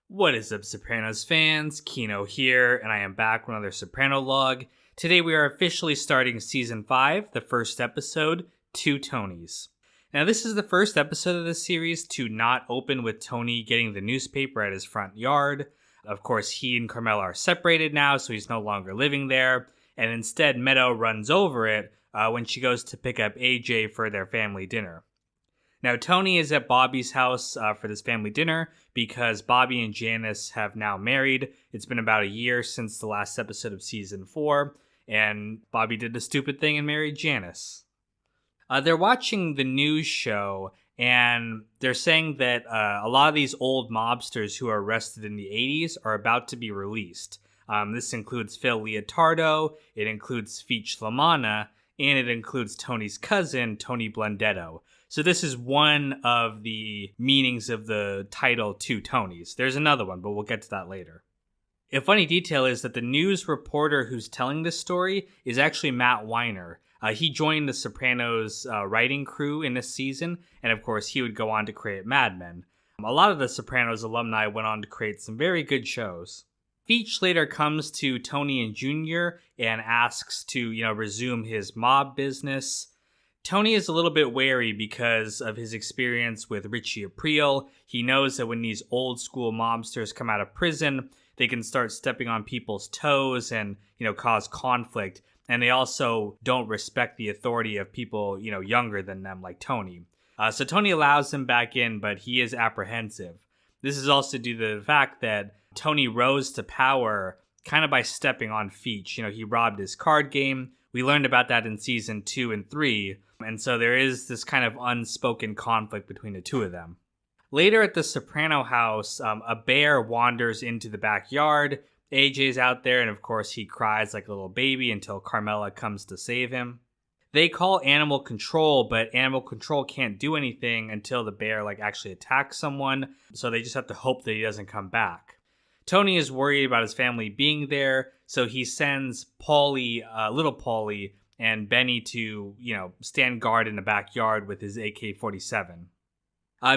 What is up, Sopranos fans? Kino here, and I am back with another Sopranolog. Today we are officially starting Season 5, the first episode, Two Tonys. Now this is the first episode of the series to not open with Tony getting the newspaper at his front yard. Of course, he and Carmela are separated now, so he's no longer living there, and instead Meadow runs over it when she goes to pick up AJ for their family dinner. Now, Tony is at Bobby's house for this family dinner because Bobby and Janice have now married. It's been about a year since the last episode of Season 4, and Bobby did the stupid thing and married Janice. They're watching the news show, and they're saying that a lot of these old mobsters who are arrested in the 80s are about to be released. This includes Phil Leotardo, it includes Feech Lamanna, and it includes Tony's cousin, Tony Blundetto. So this is one of the meanings of the title Two Tonys. There's another one, but we'll get to that later. A funny detail is that the news reporter who's telling this story is actually Matt Weiner. He joined the Sopranos writing crew in this season, and of course he would go on to create Mad Men. A lot of the Sopranos alumni went on to create some very good shows. Feech later comes to Tony and Junior and asks to, resume his mob business. Tony is a little bit wary because of his experience with Richie Aprile. He knows that when these old school mobsters come out of prison, they can start stepping on people's toes and, cause conflict. And they also don't respect the authority of people, younger than them like Tony. So Tony allows him back in, but he is apprehensive. This is also due to the fact that Tony rose to power kind of by stepping on Feech. He robbed his card game. We learned about that in Season 2 and 3. And so there is this kind of unspoken conflict between the two of them. Later at the Soprano house, a bear wanders into the backyard. AJ's out there, and of course he cries like a little baby until Carmela comes to save him. They call animal control, but animal control can't do anything until the bear actually attacks someone, so they just have to hope that he doesn't come back. Tony is worried about his family being there, so he sends Paulie, little Paulie, and Benny to, stand guard in the backyard with his AK-47.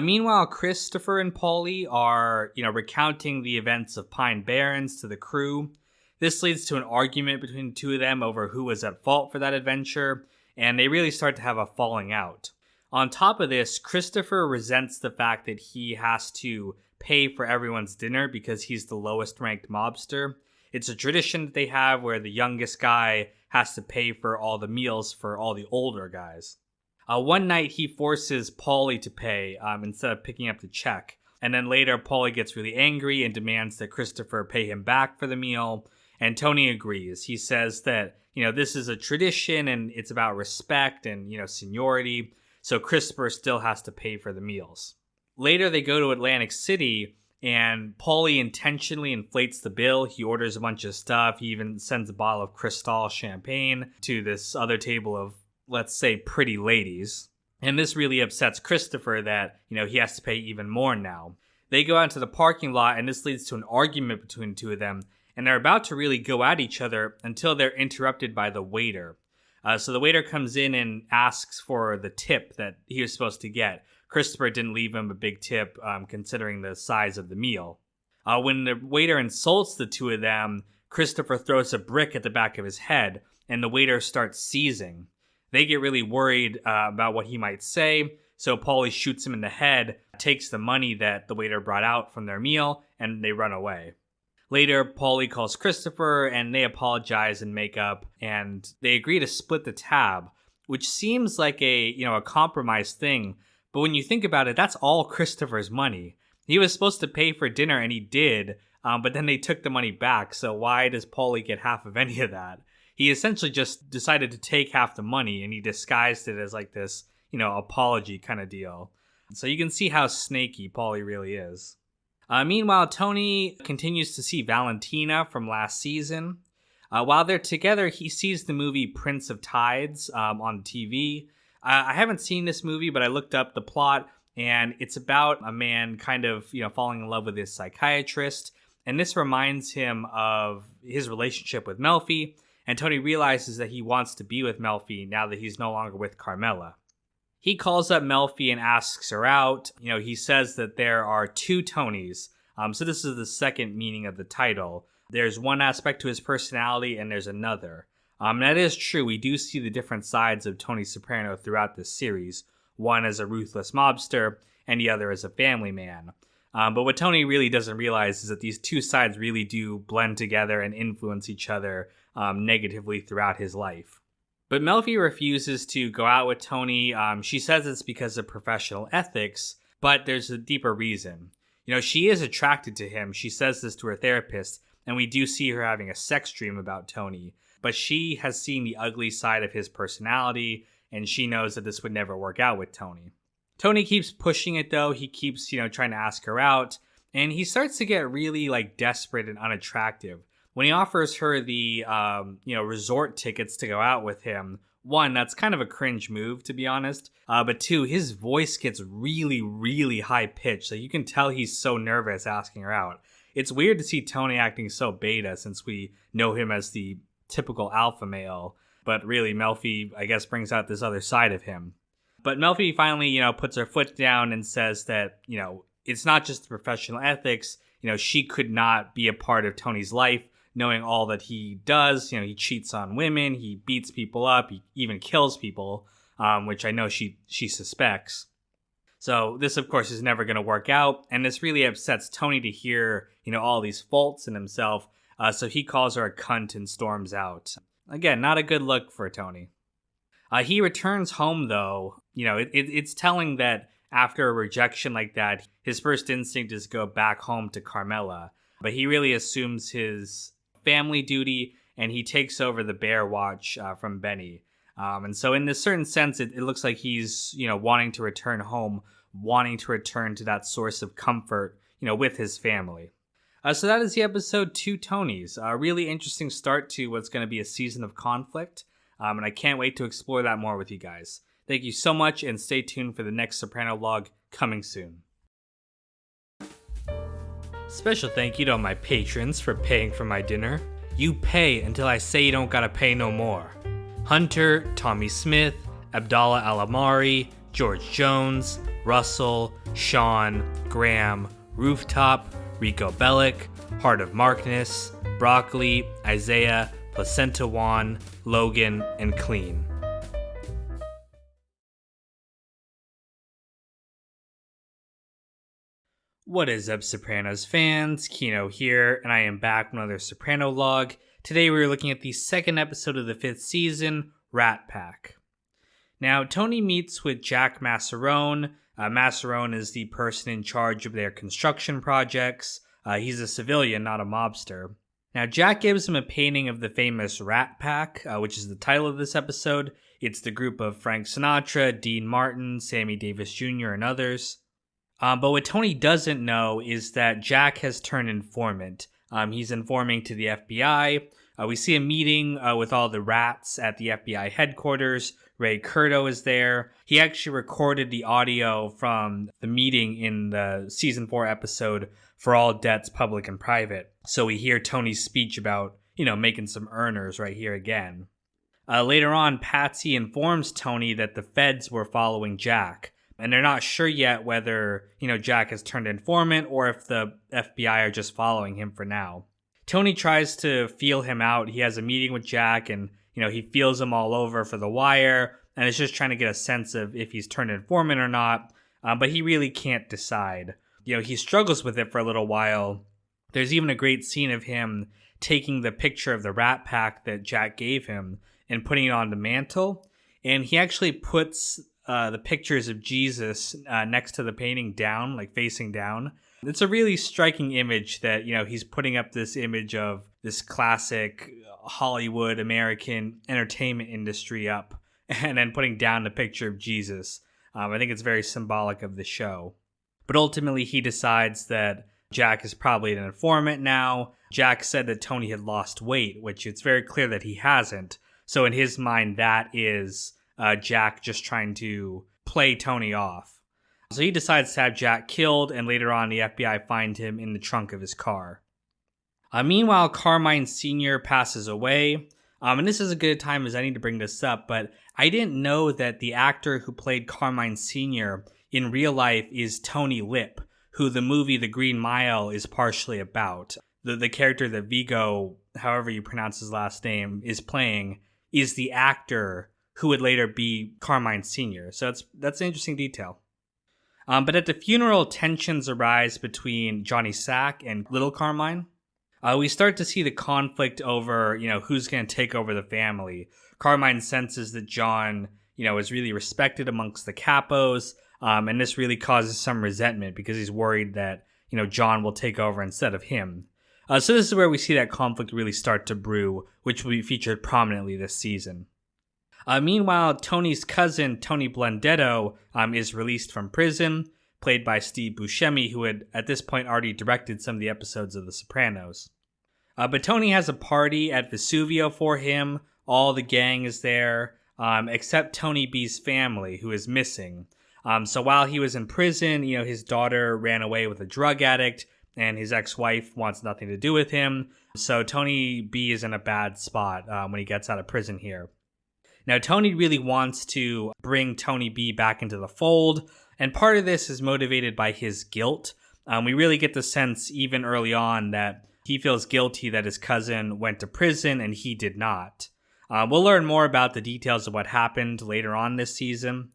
Meanwhile, Christopher and Paulie are, recounting the events of Pine Barrens to the crew. This leads to an argument between the two of them over who was at fault for that adventure, and they really start to have a falling out. On top of this, Christopher resents the fact that he has to pay for everyone's dinner because he's the lowest ranked mobster. It's a tradition that they have where the youngest guy has to pay for all the meals for all the older guys. One night he forces Paulie to pay instead of picking up the check. And then later Paulie gets really angry and demands that Christopher pay him back for the meal. And Tony agrees. He says that, this is a tradition and it's about respect and, seniority. So Christopher still has to pay for the meals. Later they go to Atlantic City, and Paulie intentionally inflates the bill. He orders a bunch of stuff. He even sends a bottle of Cristal champagne to this other table of, let's say, pretty ladies. And this really upsets Christopher that, he has to pay even more now. They go out into the parking lot, and this leads to an argument between the two of them. And they're about to really go at each other until they're interrupted by the waiter. So the waiter comes in and asks for the tip that he was supposed to get. Christopher didn't leave him a big tip considering the size of the meal. When the waiter insults the two of them, Christopher throws a brick at the back of his head, and the waiter starts seizing. They get really worried about what he might say, so Paulie shoots him in the head, takes the money that the waiter brought out from their meal, and they run away. Later, Paulie calls Christopher, and they apologize and make up, and they agree to split the tab, which seems like a compromise thing. But when you think about it, that's all Christopher's money. He was supposed to pay for dinner, and he did, but then they took the money back, so why does Paulie get half of any of that? He essentially just decided to take half the money, and he disguised it as this, apology kind of deal. So you can see how snaky Paulie really is. Meanwhile, Tony continues to see Valentina from last season. While they're together, he sees the movie Prince of Tides on TV. I haven't seen this movie, but I looked up the plot, and it's about a man kind of, falling in love with his psychiatrist. And this reminds him of his relationship with Melfi, and Tony realizes that he wants to be with Melfi now that he's no longer with Carmela. He calls up Melfi and asks her out. He says that there are two Tonys, So this is the second meaning of the title. There's one aspect to his personality and there's another. That is true. We do see the different sides of Tony Soprano throughout this series. One as a ruthless mobster and the other as a family man. But what Tony really doesn't realize is that these two sides really do blend together and influence each other negatively throughout his life. But Melfi refuses to go out with Tony. She says it's because of professional ethics, but there's a deeper reason. She is attracted to him. She says this to her therapist, and we do see her having a sex dream about Tony. But she has seen the ugly side of his personality, and she knows that this would never work out with Tony. Tony keeps pushing it, though. He keeps, trying to ask her out, and he starts to get really, desperate and unattractive. When he offers her the, resort tickets to go out with him, one, that's kind of a cringe move, to be honest. But two, his voice gets really, really high-pitched. You can tell he's so nervous asking her out. It's weird to see Tony acting so beta since we know him as the typical alpha male. But really, Melfi, I guess, brings out this other side of him. But Melfi finally, puts her foot down and says that, it's not just the professional ethics. She could not be a part of Tony's life, knowing all that he does. He cheats on women, he beats people up, he even kills people, which I know she suspects. So this, of course, is never going to work out, and this really upsets Tony to hear, all these faults in himself, so he calls her a cunt and storms out. Again, not a good look for Tony. He returns home, though. It's telling that after a rejection like that, his first instinct is to go back home to Carmela, but he really assumes his family duty, and he takes over the bear watch from Benny. And so in this certain sense, it looks like he's, wanting to return home, wanting to return to that source of comfort, with his family. So that is the episode 2 Tonys. A really interesting start to what's going to be a season of conflict. And I can't wait to explore that more with you guys. Thank you so much, and stay tuned for the next Sopranolog coming soon. Special thank you to all my patrons for paying for my dinner. You pay until I say you don't gotta pay no more. Hunter, Tommy Smith, Abdallah Alamari, George Jones, Russell, Sean, Graham, Rooftop, Rico Bellick, Heart of Markness, Broccoli, Isaiah, Placenta Juan, Logan, and Clean. What is up, Sopranos fans? Kino here, and I am back with another Sopranolog. Today we are looking at the second episode of the 5th season, Rat Pack. Now, Tony meets with Jack Masserone. Masserone is the person in charge of their construction projects. He's a civilian, not a mobster. Now, Jack gives him a painting of the famous Rat Pack, which is the title of this episode. It's the group of Frank Sinatra, Dean Martin, Sammy Davis Jr., and others. But what Tony doesn't know is that Jack has turned informant. He's informing to the FBI. We see a meeting with all the rats at the FBI headquarters. Ray Curto is there. He actually recorded the audio from the meeting in the season 4 episode For All Debts, Public and Private. So we hear Tony's speech about, making some earners right here again. Later on, Patsy informs Tony that the feds were following Jack. And they're not sure yet whether, Jack has turned informant or if the FBI are just following him for now. Tony tries to feel him out. He has a meeting with Jack and, he feels him all over for the wire and is just trying to get a sense of if he's turned informant or not. But he really can't decide. He struggles with it for a little while. There's even a great scene of him taking the picture of the Rat Pack that Jack gave him and putting it on the mantle. And he actually puts the pictures of Jesus next to the painting down, facing down. It's a really striking image that, he's putting up this image of this classic Hollywood American entertainment industry up and then putting down the picture of Jesus. I think it's very symbolic of the show. But ultimately, he decides that Jack is probably an informant now. Jack said that Tony had lost weight, which it's very clear that he hasn't. So in his mind, that is Jack just trying to play Tony off. So he decides to have Jack killed, and later on the FBI find him in the trunk of his car. Meanwhile, Carmine Sr. passes away. And this is a good time as I need to bring this up, but I didn't know that the actor who played Carmine Sr. in real life is Tony Lip, who the movie The Green Mile is partially about. The character that Viggo, however you pronounce his last name, is playing is the actor who would later be Carmine Sr. So that's an interesting detail. But at the funeral, tensions arise between Johnny Sack and Little Carmine. We start to see the conflict over, who's going to take over the family. Carmine senses that John, is really respected amongst the capos, and this really causes some resentment because he's worried that, John will take over instead of him. So this is where we see that conflict really start to brew, which will be featured prominently this season. Meanwhile, Tony's cousin, Tony Blundetto, is released from prison, played by Steve Buscemi, who had at this point already directed some of the episodes of The Sopranos. But Tony has a party at Vesuvio for him. All the gang is there, except Tony B's family, who is missing. So while he was in prison, his daughter ran away with a drug addict, and his ex-wife wants nothing to do with him. So Tony B is in a bad spot when he gets out of prison here. Now, Tony really wants to bring Tony B back into the fold, and part of this is motivated by his guilt. We really get the sense even early on that he feels guilty that his cousin went to prison and he did not. We'll learn more about the details of what happened later on this season,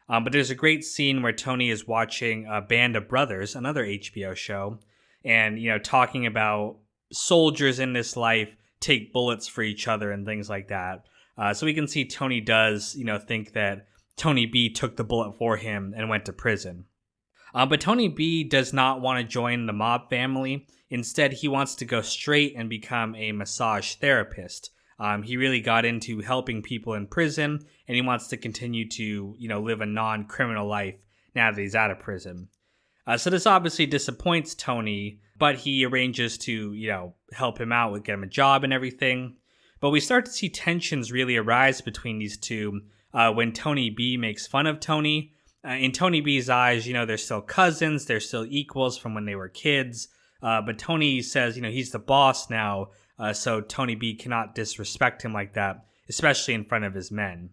but there's a great scene where Tony is watching a Band of Brothers, another HBO show, and, talking about soldiers in this life take bullets for each other and things like that. So we can see Tony does, think that Tony B took the bullet for him and went to prison. But Tony B does not want to join the mob family. Instead, he wants to go straight and become a massage therapist. He really got into helping people in prison, and he wants to continue to, live a non-criminal life now that he's out of prison. So this obviously disappoints Tony, but he arranges to, help him out with get him a job and everything. But we start to see tensions really arise between these two when Tony B makes fun of Tony. In Tony B's eyes, they're still cousins, they're still equals from when they were kids. But Tony says, he's the boss now, so Tony B cannot disrespect him like that, especially in front of his men.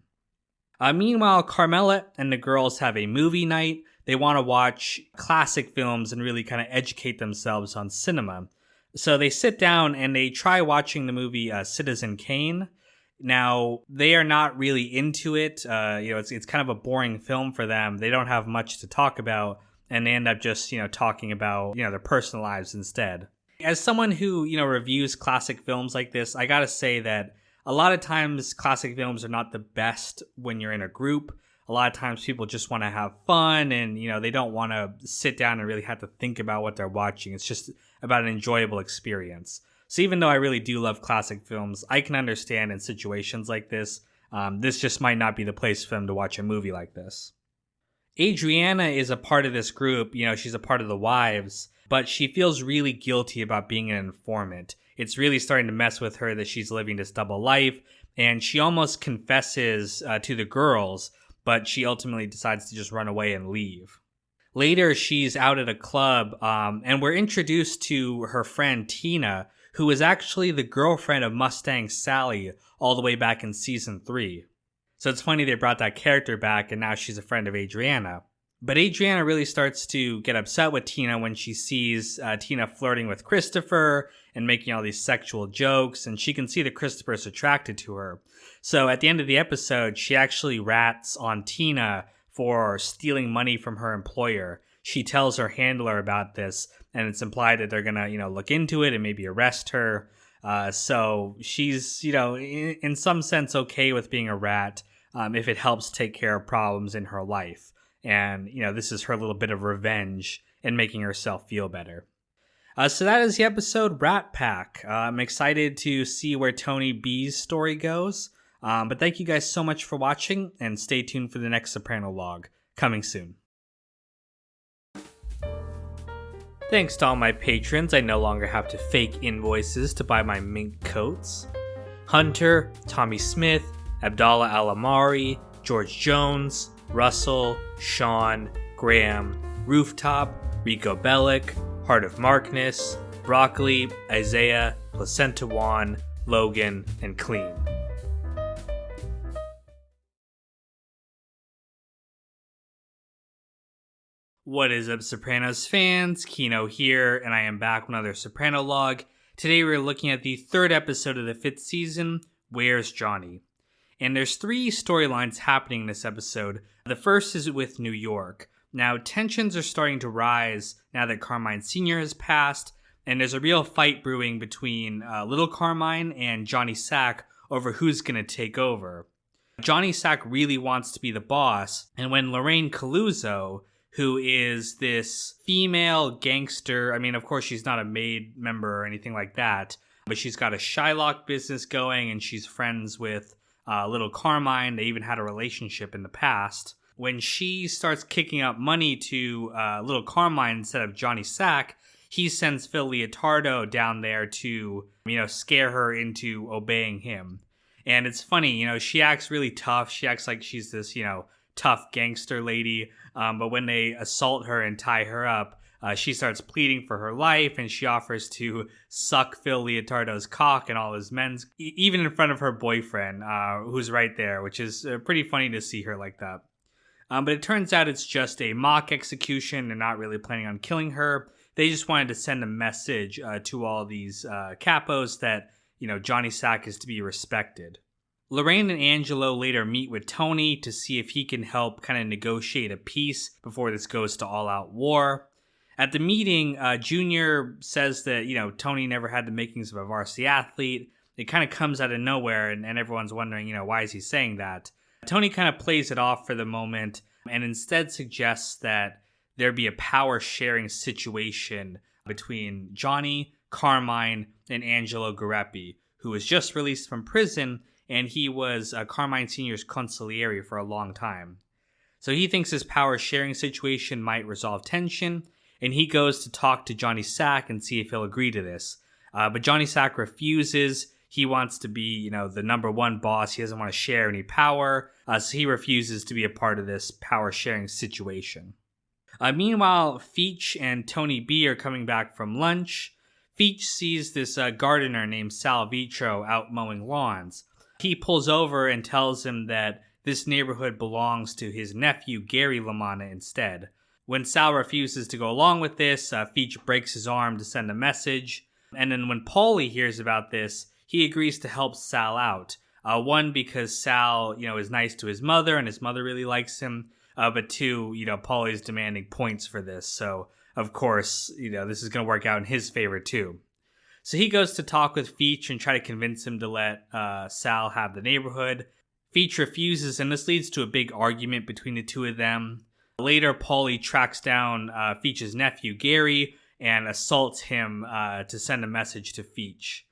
Meanwhile, Carmelot and the girls have a movie night. They want to watch classic films and really kind of educate themselves on cinema. So they sit down and they try watching the movie Citizen Kane. Now, they are not really into it. It's kind of a boring film for them. They don't have much to talk about, and they end up just, talking about, their personal lives instead. As someone who, reviews classic films like this, I gotta say that a lot of times classic films are not the best when you're in a group. A lot of times people just want to have fun and, they don't want to sit down and really have to think about what they're watching. It's just about an enjoyable experience. So even though I really do love classic films, I can understand in situations like this, this just might not be the place for them to watch a movie like this. Adriana is a part of this group, she's a part of the wives, but she feels really guilty about being an informant. It's really starting to mess with her that she's living this double life, and she almost confesses to the girls, but she ultimately decides to just run away and leave. Later, she's out at a club, and we're introduced to her friend Tina, who is actually the girlfriend of Mustang Sally all the way back in season 3. So it's funny they brought that character back, and now she's a friend of Adriana. But Adriana really starts to get upset with Tina when she sees Tina flirting with Christopher and making all these sexual jokes, and she can see that Christopher is attracted to her. So at the end of the episode, she actually rats on Tina for stealing money from her employer. She tells her handler about this, and it's implied that they're gonna, look into it and maybe arrest her. So she's, in some sense okay with being a rat if it helps take care of problems in her life. And, this is her little bit of revenge in making herself feel better. So that is the episode Rat Pack. I'm excited to see where Tony B's story goes. But thank you guys so much for watching, and stay tuned for the next Soprano log, coming soon. Thanks to all my patrons, I no longer have to fake invoices to buy my mink coats. Hunter, Tommy Smith, Abdallah Alamari, George Jones, Russell, Sean, Graham, Rooftop, Rico Bellick, Heart of Markness, Broccoli, Isaiah, Placenta Juan, Logan, and Clean. What is up, Sopranos fans? Kino here, and I am back with another Sopranolog. Today we're looking at the third episode of the 5th season, Where's Johnny? And there's three storylines happening in this episode. The first is with New York. Now, tensions are starting to rise now that Carmine Sr. has passed, and there's a real fight brewing between Little Carmine and Johnny Sack over who's going to take over. Johnny Sack really wants to be the boss, and when Lorraine Caluso, who is this female gangster, I mean, of course, she's not a maid member or anything like that, but she's got a Shylock business going, and she's friends with Little Carmine. They even had a relationship in the past. When she starts kicking up money to Little Carmine instead of Johnny Sack, he sends Phil Leotardo down there to, scare her into obeying him. And it's funny, she acts really tough. She acts like she's this, tough gangster lady. But when they assault her and tie her up, she starts pleading for her life, and she offers to suck Phil Leotardo's cock and all his men's, even in front of her boyfriend, who's right there, which is pretty funny to see her like that. But it turns out it's just a mock execution. They're not really planning on killing her. They just wanted to send a message to all these capos that, Johnny Sack is to be respected. Lorraine and Angelo later meet with Tony to see if he can help kind of negotiate a peace before this goes to all-out war. At the meeting, Junior says that, Tony never had the makings of a varsity athlete. It kind of comes out of nowhere, and everyone's wondering, why is he saying that? Tony kind of plays it off for the moment and instead suggests that there be a power-sharing situation between Johnny, Carmine, and Angelo Guarepi, who was just released from prison, and he was Carmine Sr.'s consigliere for a long time. So he thinks this power-sharing situation might resolve tension, and he goes to talk to Johnny Sack and see if he'll agree to this. But Johnny Sack refuses. He wants to be, the number one boss. He doesn't want to share any power, so he refuses to be a part of this power-sharing situation. Meanwhile, Feach and Tony B are coming back from lunch. Feach sees this gardener named Sal Vitro out mowing lawns. He pulls over and tells him that this neighborhood belongs to his nephew, Gary LaManna, instead. When Sal refuses to go along with this, Feach breaks his arm to send a message. And then when Paulie hears about this, he agrees to help Sal out. One, because Sal, is nice to his mother, and his mother really likes him. But two, Paulie's demanding points for this. So, of course, this is going to work out in his favor, too. So he goes to talk with Feach and try to convince him to let Sal have the neighborhood. Feach refuses, and this leads to a big argument between the two of them. Later, Paulie tracks down Feach's nephew, Gary, and assaults him to send a message to Feach.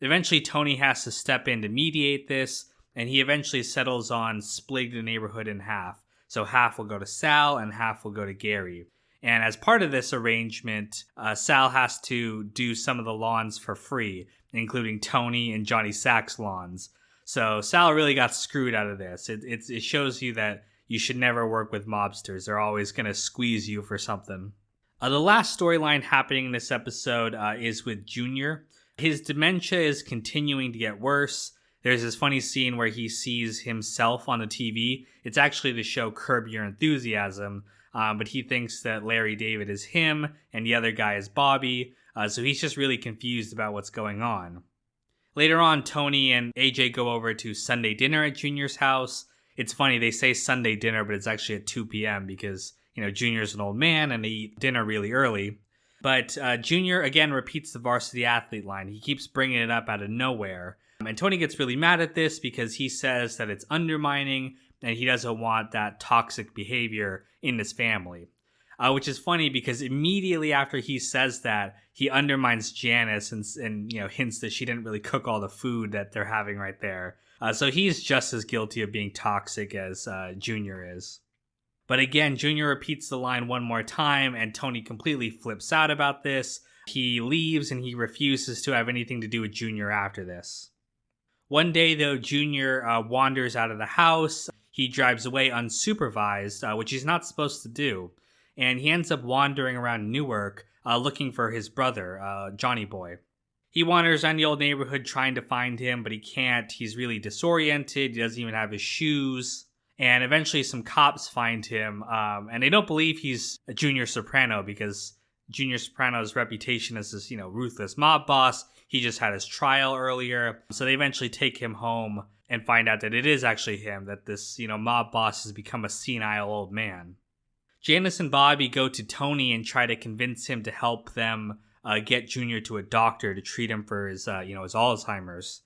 Eventually, Tony has to step in to mediate this, and he eventually settles on splitting the neighborhood in half. So half will go to Sal, and half will go to Gary. And as part of this arrangement, Sal has to do some of the lawns for free, including Tony and Johnny Sack's lawns. So Sal really got screwed out of this. It shows you that you should never work with mobsters. They're always going to squeeze you for something. The last storyline happening in this episode is with Junior. His dementia is continuing to get worse. There's this funny scene where he sees himself on the TV. It's actually the show Curb Your Enthusiasm. But he thinks that Larry David is him and the other guy is Bobby, so he's just really confused about what's going on. Later on, Tony and AJ go over to Sunday dinner at Junior's house. It's funny, they say Sunday dinner, but it's actually at 2 p.m. because, Junior's an old man and they eat dinner really early. But Junior, again, repeats the varsity athlete line. He keeps bringing it up out of nowhere. And Tony gets really mad at this because he says that it's undermining and he doesn't want that toxic behavior in his family. Which is funny because immediately after he says that, he undermines Janice and hints that she didn't really cook all the food that they're having right there. So he's just as guilty of being toxic as Junior is. But again, Junior repeats the line one more time, and Tony completely flips out about this. He leaves and he refuses to have anything to do with Junior after this. One day, though, Junior wanders out of the house. He drives away unsupervised, which he's not supposed to do. And he ends up wandering around Newark looking for his brother, Johnny Boy. He wanders around the old neighborhood trying to find him, but he can't. He's really disoriented. He doesn't even have his shoes. And eventually some cops find him, and they don't believe he's a Junior Soprano because Junior Soprano's reputation as this, ruthless mob boss. He just had his trial earlier. So they eventually take him home and find out that it is actually him, that this, mob boss has become a senile old man. Janice and Bobby go to Tony and try to convince him to help them get Junior to a doctor to treat him for his, his Alzheimer's.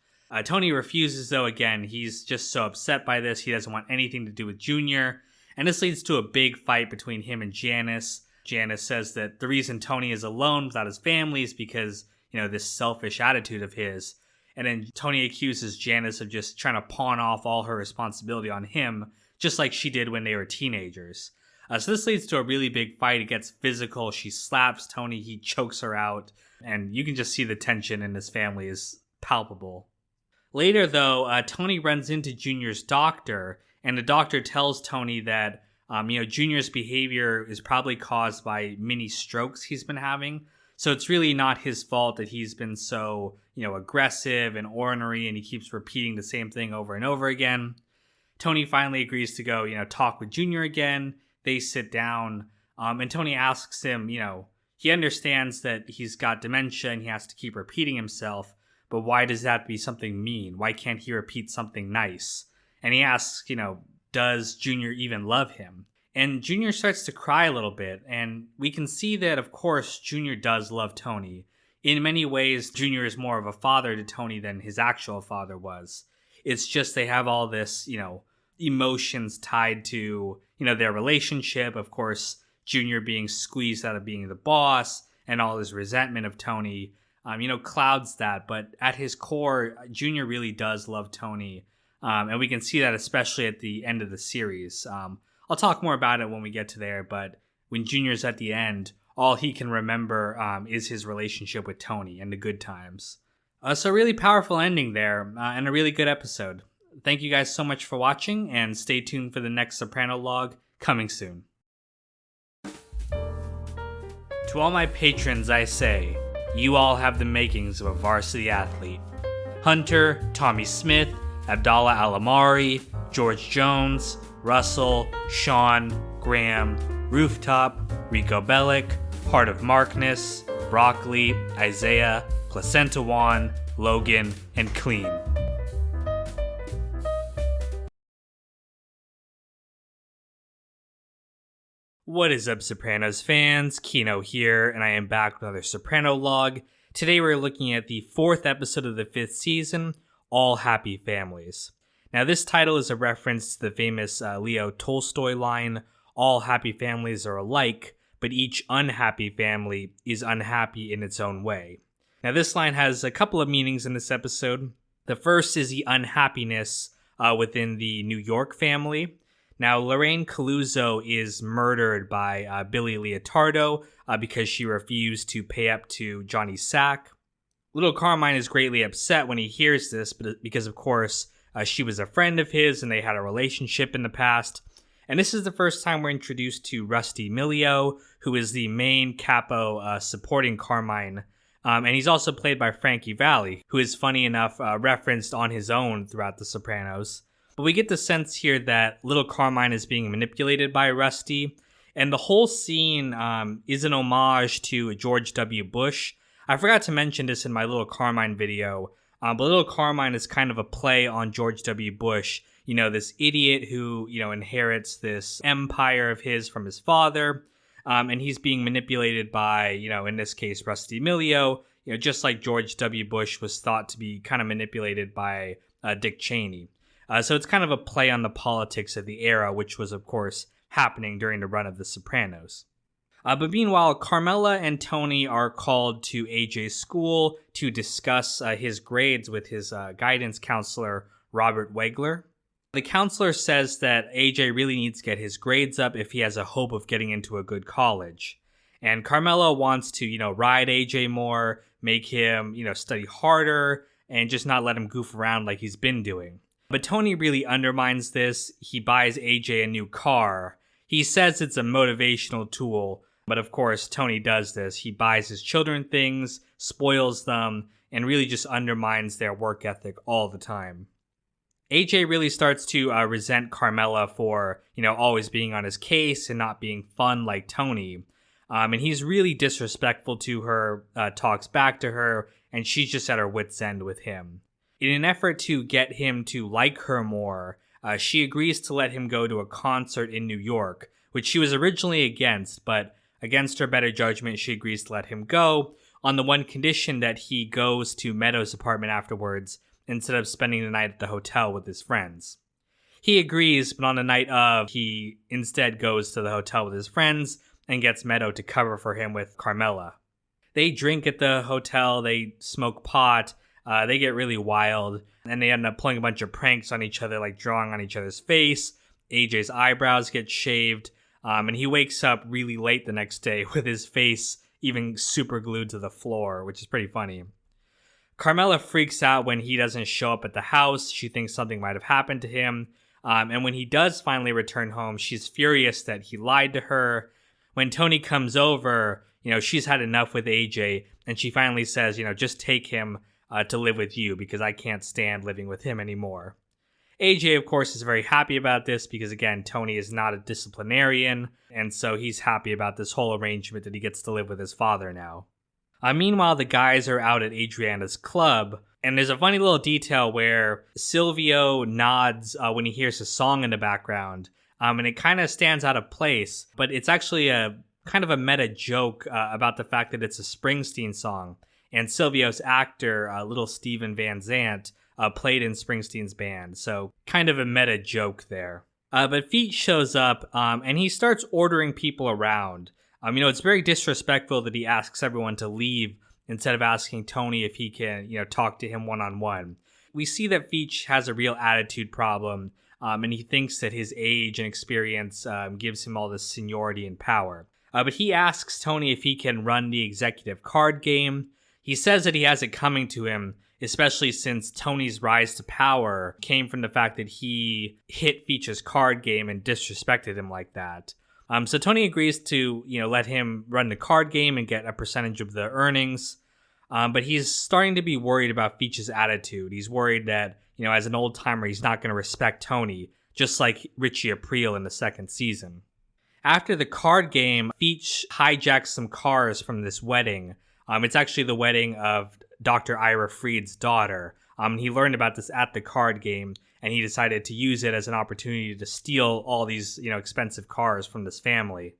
Tony refuses, though. Again, he's just so upset by this. He doesn't want anything to do with Junior. And this leads to a big fight between him and Janice. Janice says that the reason Tony is alone without his family is because, this selfish attitude of his. And then Tony accuses Janice of just trying to pawn off all her responsibility on him, just like she did when they were teenagers. So this leads to a really big fight. It gets physical. She slaps Tony. He chokes her out. And you can just see the tension in this family is palpable. Later, though, Tony runs into Junior's doctor, and the doctor tells Tony that, Junior's behavior is probably caused by mini strokes he's been having. So it's really not his fault that he's been so, aggressive and ornery, and he keeps repeating the same thing over and over again. Tony finally agrees to go, talk with Junior again. They sit down, and Tony asks him, he understands that he's got dementia and he has to keep repeating himself. But why does that be something mean? Why can't he repeat something nice? And he asks, does Junior even love him? And Junior starts to cry a little bit. And we can see that, of course, Junior does love Tony. In many ways, Junior is more of a father to Tony than his actual father was. It's just they have all this, emotions tied to, their relationship. Of course, Junior being squeezed out of being the boss and all his resentment of Tony. Clouds that, but at his core, Junior really does love Tony, and we can see that especially at the end of the series. I'll talk more about it when we get to there, but when Junior's at the end, all he can remember is his relationship with Tony and the good times. So a really powerful ending there, and a really good episode. Thank you guys so much for watching, and stay tuned for the next Sopranolog coming soon. To all my patrons, I say, you all have the makings of a varsity athlete. Hunter, Tommy Smith, Abdallah Alamari, George Jones, Russell, Sean, Graham, Rooftop, Rico Bellic, Heart of Markness, Broccoli, Isaiah, Placenta Juan, Logan, and Clean. What is up, Sopranos fans? Kino here, and I am back with another Sopranolog. Today we're looking at the 4th episode of the 5th season, All Happy Families. Now this title is a reference to the famous Leo Tolstoy line, all happy families are alike, but each unhappy family is unhappy in its own way. Now this line has a couple of meanings in this episode. The first is the unhappiness within the New York family. Now, Lorraine Caluso is murdered by Billy Leotardo because she refused to pay up to Johnny Sack. Little Carmine is greatly upset when he hears this, but because, of course, she was a friend of his and they had a relationship in the past. And this is the first time we're introduced to Rusty Milio, who is the main capo supporting Carmine. And he's also played by Frankie Valli, who is funny enough referenced on his own throughout The Sopranos. But we get the sense here that little Carmine is being manipulated by Rusty, and the whole scene is an homage to George W. Bush. I forgot to mention this in my Little Carmine video, but Little Carmine is kind of a play on George W. Bush, this idiot who, inherits this empire of his from his father, and he's being manipulated by, in this case, Rusty Milio, just like George W. Bush was thought to be kind of manipulated by Dick Cheney. So it's kind of a play on the politics of the era, which was, of course, happening during the run of The Sopranos. But meanwhile, Carmela and Tony are called to AJ's school to discuss his grades with his guidance counselor, Robert Wegler. The counselor says that AJ really needs to get his grades up if he has a hope of getting into a good college. And Carmela wants to, ride AJ more, make him, study harder, and just not let him goof around like he's been doing. But Tony really undermines this. He buys AJ a new car. He says it's a motivational tool, but of course Tony does this. He buys his children things, spoils them, and really just undermines their work ethic all the time. AJ really starts to resent Carmela for, always being on his case and not being fun like Tony. And he's really disrespectful to her, talks back to her, and she's just at her wit's end with him. In an effort to get him to like her more, she agrees to let him go to a concert in New York, which she was originally against, but against her better judgment, she agrees to let him go on the one condition that he goes to Meadows' apartment afterwards instead of spending the night at the hotel with his friends. He agrees, but on the night of, he instead goes to the hotel with his friends and gets Meadow to cover for him with Carmela. They drink at the hotel, they smoke pot, they get really wild, and they end up pulling a bunch of pranks on each other, like drawing on each other's face. AJ's eyebrows get shaved, and he wakes up really late the next day with his face even super glued to the floor, which is pretty funny. Carmela freaks out when he doesn't show up at the house. She thinks something might have happened to him. And when he does finally return home, she's furious that he lied to her. When Tony comes over, she's had enough with AJ, and she finally says, just take him to live with you because I can't stand living with him anymore. AJ, of course, is very happy about this because, again, Tony is not a disciplinarian, and so he's happy about this whole arrangement that he gets to live with his father now. Meanwhile, the guys are out at Adriana's club, and there's a funny little detail where Silvio nods when he hears a song in the background, and it kind of stands out of place, but it's actually a kind of a meta joke about the fact that it's a Springsteen song, and Silvio's actor, little Steven Van Zandt, played in Springsteen's band, so kind of a meta joke there. But Feet shows up, and he starts ordering people around. It's very disrespectful that he asks everyone to leave instead of asking Tony if he can, talk to him one-on-one. We see that Feech has a real attitude problem, and he thinks that his age and experience gives him all this seniority and power. But he asks Tony if he can run the executive card game. He says that he has it coming to him, especially since Tony's rise to power came from the fact that he hit Feech's card game and disrespected him like that. So Tony agrees to, let him run the card game and get a percentage of the earnings. But he's starting to be worried about Feech's attitude. He's worried that, as an old timer, he's not going to respect Tony, just like Richie Aprile in the second season. After the card game, Feech hijacks some cars from this wedding. It's actually the wedding of Dr. Ira Freed's daughter. He learned about this at the card game, and he decided to use it as an opportunity to steal all these, expensive cars from this family.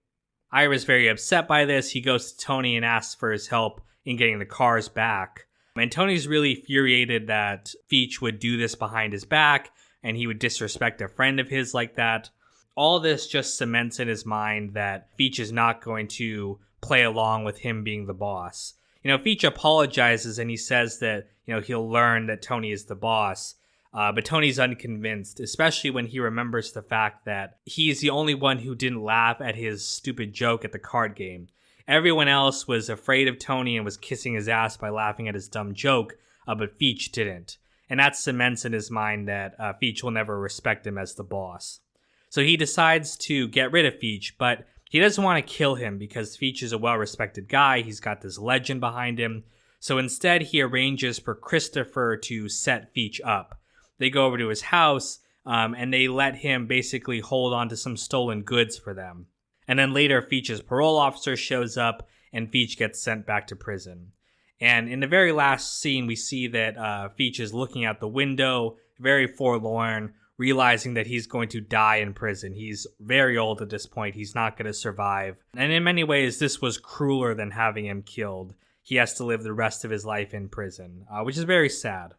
Ira's very upset by this. He goes to Tony and asks for his help in getting the cars back. And Tony's really infuriated that Feech would do this behind his back, and he would disrespect a friend of his like that. All this just cements in his mind that Feech is not going to play along with him being the boss. Feech apologizes and he says that, he'll learn that Tony is the boss. But Tony's unconvinced, especially when he remembers the fact that he's the only one who didn't laugh at his stupid joke at the card game. Everyone else was afraid of Tony and was kissing his ass by laughing at his dumb joke, but Feech didn't. And that cements in his mind that Feech will never respect him as the boss. So he decides to get rid of Feech, but he doesn't want to kill him because Feech is a well-respected guy. He's got this legend behind him. So instead, he arranges for Christopher to set Feech up. They go over to his house, and they let him basically hold on to some stolen goods for them. And then later, Feech's parole officer shows up, and Feech gets sent back to prison. And in the very last scene, we see that Feech is looking out the window, very forlorn, realizing that he's going to die in prison. He's very old at this point. He's not going to survive. And in many ways, this was crueler than having him killed. He has to live the rest of his life in prison, which is very sad.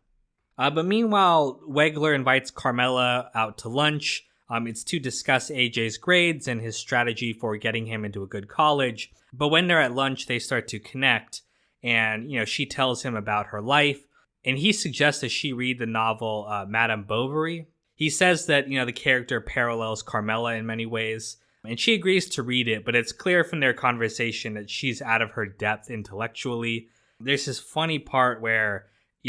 But meanwhile, Wegler invites Carmela out to lunch. It's to discuss AJ's grades and his strategy for getting him into a good college. But when they're at lunch, they start to connect. And, she tells him about her life. And he suggests that she read the novel Madame Bovary. He says that, the character parallels Carmela in many ways. And she agrees to read it, but it's clear from their conversation that she's out of her depth intellectually. There's this funny part where,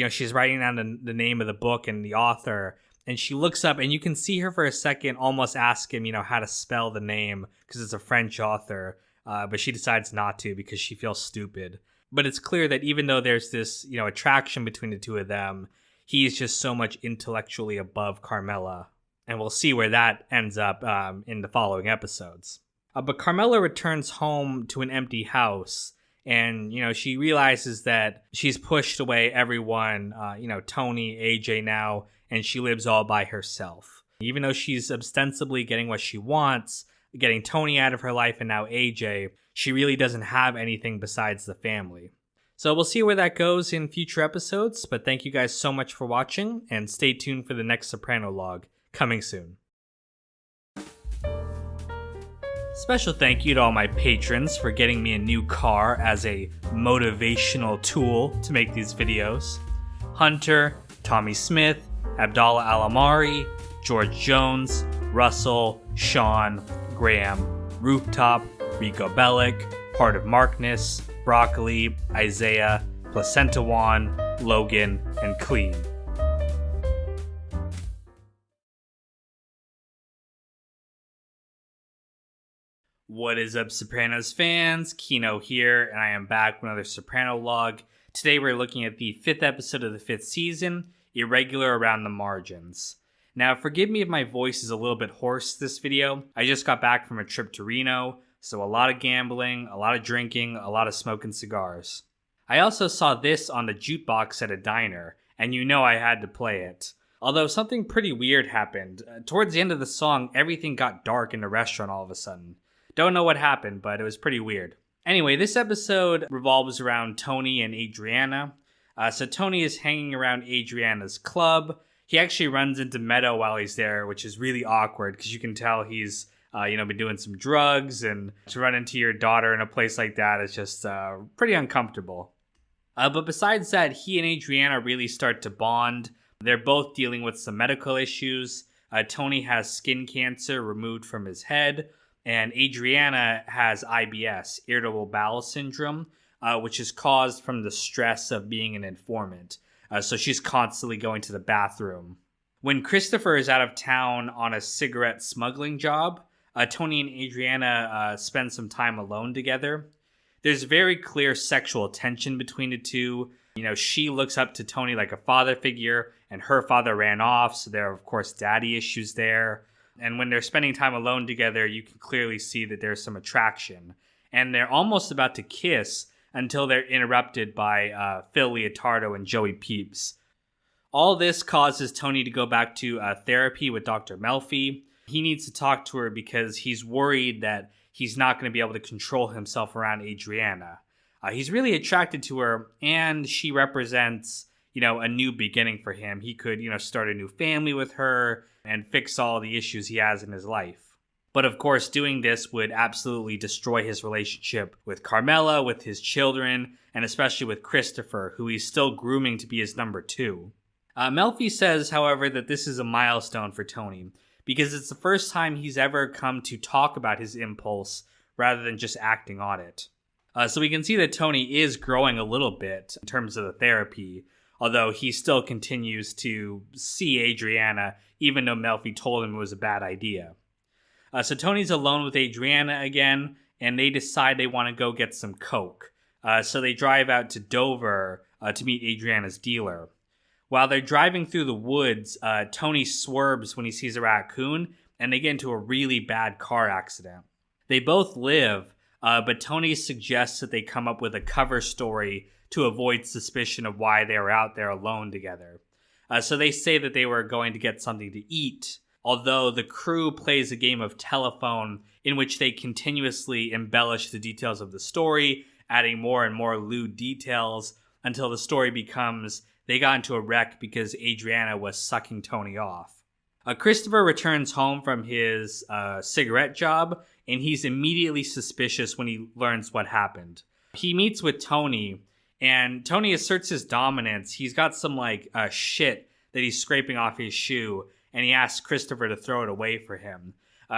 she's writing down the name of the book and the author, and she looks up and you can see her for a second almost ask him, how to spell the name because it's a French author, but she decides not to because she feels stupid. But it's clear that even though there's this, attraction between the two of them, he's just so much intellectually above Carmela. And we'll see where that ends up in the following episodes. But Carmela returns home to an empty house. And, she realizes that she's pushed away everyone, Tony, AJ now, and she lives all by herself. Even though she's ostensibly getting what she wants, getting Tony out of her life and now AJ, she really doesn't have anything besides the family. So we'll see where that goes in future episodes, but thank you guys so much for watching, and stay tuned for the next Sopranolog, coming soon. Special thank you to all my patrons for getting me a new car as a motivational tool to make these videos. Hunter, Tommy Smith, Abdallah Alamari, George Jones, Russell, Sean, Graham, Rooftop, Rico Bellic, Heart of Markness, Broccoli, Isaiah, Placenta Juan, Logan, and Clean. What is up, Sopranos fans? Kino here, and I am back with another Sopranolog. Today we're looking at the 5th episode of the 5th season, Irregular Around the Margins. Now, forgive me if my voice is a little bit hoarse this video. I just got back from a trip to Reno, so a lot of gambling, a lot of drinking, a lot of smoking cigars. I also saw this on the jukebox at a diner, and I had to play it. Although something pretty weird happened. Towards the end of the song, everything got dark in the restaurant all of a sudden. Don't know what happened, but it was pretty weird. Anyway, this episode revolves around Tony and Adriana. So Tony is hanging around Adriana's club. He actually runs into Meadow while he's there, which is really awkward because you can tell he's, been doing some drugs, and to run into your daughter in a place like that is just pretty uncomfortable. But besides that, he and Adriana really start to bond. They're both dealing with some medical issues. Tony has skin cancer removed from his head, and Adriana has IBS, irritable bowel syndrome, which is caused from the stress of being an informant. So she's constantly going to the bathroom. When Christopher is out of town on a cigarette smuggling job, Tony and Adriana spend some time alone together. There's very clear sexual tension between the two. She looks up to Tony like a father figure, and her father ran off, so there are, of course, daddy issues there. And when they're spending time alone together, you can clearly see that there's some attraction. And they're almost about to kiss until they're interrupted by Phil Leotardo and Joey Peeps. All this causes Tony to go back to therapy with Dr. Melfi. He needs to talk to her because he's worried that he's not going to be able to control himself around Adriana. He's really attracted to her, and she represents, a new beginning for him. He could, start a new family with her and fix all the issues he has in his life. But of course, doing this would absolutely destroy his relationship with Carmela, with his children, and especially with Christopher, who he's still grooming to be his number 2. Melfi says, however, that this is a milestone for Tony, because it's the first time he's ever come to talk about his impulse rather than just acting on it. So we can see that Tony is growing a little bit in terms of the therapy, although he still continues to see Adriana, even though Melfi told him it was a bad idea. So Tony's alone with Adriana again, and they decide they want to go get some coke. So they drive out to Dover to meet Adriana's dealer. While they're driving through the woods, Tony swerves when he sees a raccoon, and they get into a really bad car accident. They both live, but Tony suggests that they come up with a cover story to avoid suspicion of why they were out there alone together. So they say that they were going to get something to eat, although the crew plays a game of telephone in which they continuously embellish the details of the story, adding more and more lewd details until the story becomes they got into a wreck because Adriana was sucking Tony off. Christopher returns home from his cigarette job, and he's immediately suspicious when he learns what happened. He meets with Tony, and Tony asserts his dominance. He's got some shit that he's scraping off his shoe, and he asks Christopher to throw it away for him.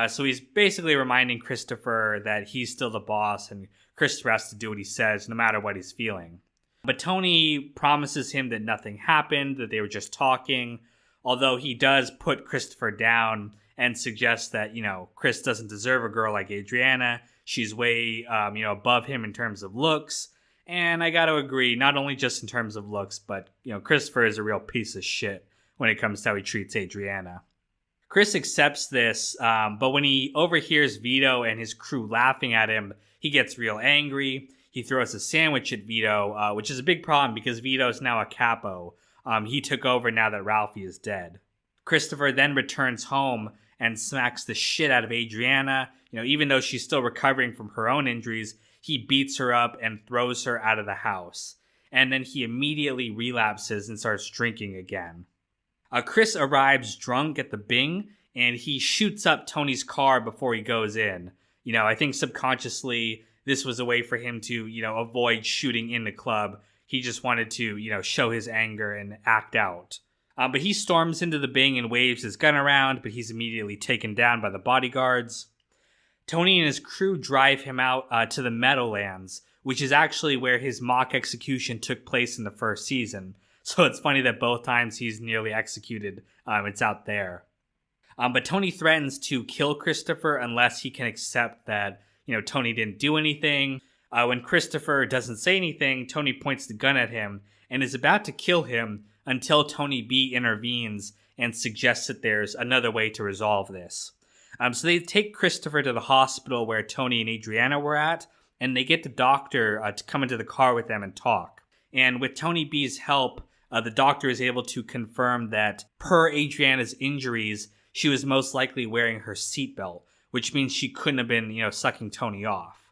So he's basically reminding Christopher that he's still the boss, and Christopher has to do what he says no matter what he's feeling. But Tony promises him that nothing happened, that they were just talking, although he does put Christopher down and suggests that, Chris doesn't deserve a girl like Adriana. She's way, above him in terms of looks, And I gotta agree, not only just in terms of looks, but, Christopher is a real piece of shit when it comes to how he treats Adriana. Chris accepts this, but when he overhears Vito and his crew laughing at him, he gets real angry. He throws a sandwich at Vito, which is a big problem because Vito is now a capo. He took over now that Ralphie is dead. Christopher then returns home and smacks the shit out of Adriana. Even though she's still recovering from her own injuries, he beats her up and throws her out of the house. And then he immediately relapses and starts drinking again. Chris arrives drunk at the Bing, and he shoots up Tony's car before he goes in. I think subconsciously this was a way for him to, avoid shooting in the club. He just wanted to, show his anger and act out. But he storms into the Bing and waves his gun around, but he's immediately taken down by the bodyguards. Tony and his crew drive him out to the Meadowlands, which is actually where his mock execution took place in the first season. So it's funny that both times he's nearly executed, it's out there. But Tony threatens to kill Christopher unless he can accept that, Tony didn't do anything. When Christopher doesn't say anything, Tony points the gun at him and is about to kill him until Tony B intervenes and suggests that there's another way to resolve this. So they take Christopher to the hospital where Tony and Adriana were at, and they get the doctor to come into the car with them and talk. And with Tony B's help, the doctor is able to confirm that per Adriana's injuries, she was most likely wearing her seatbelt, which means she couldn't have been, sucking Tony off.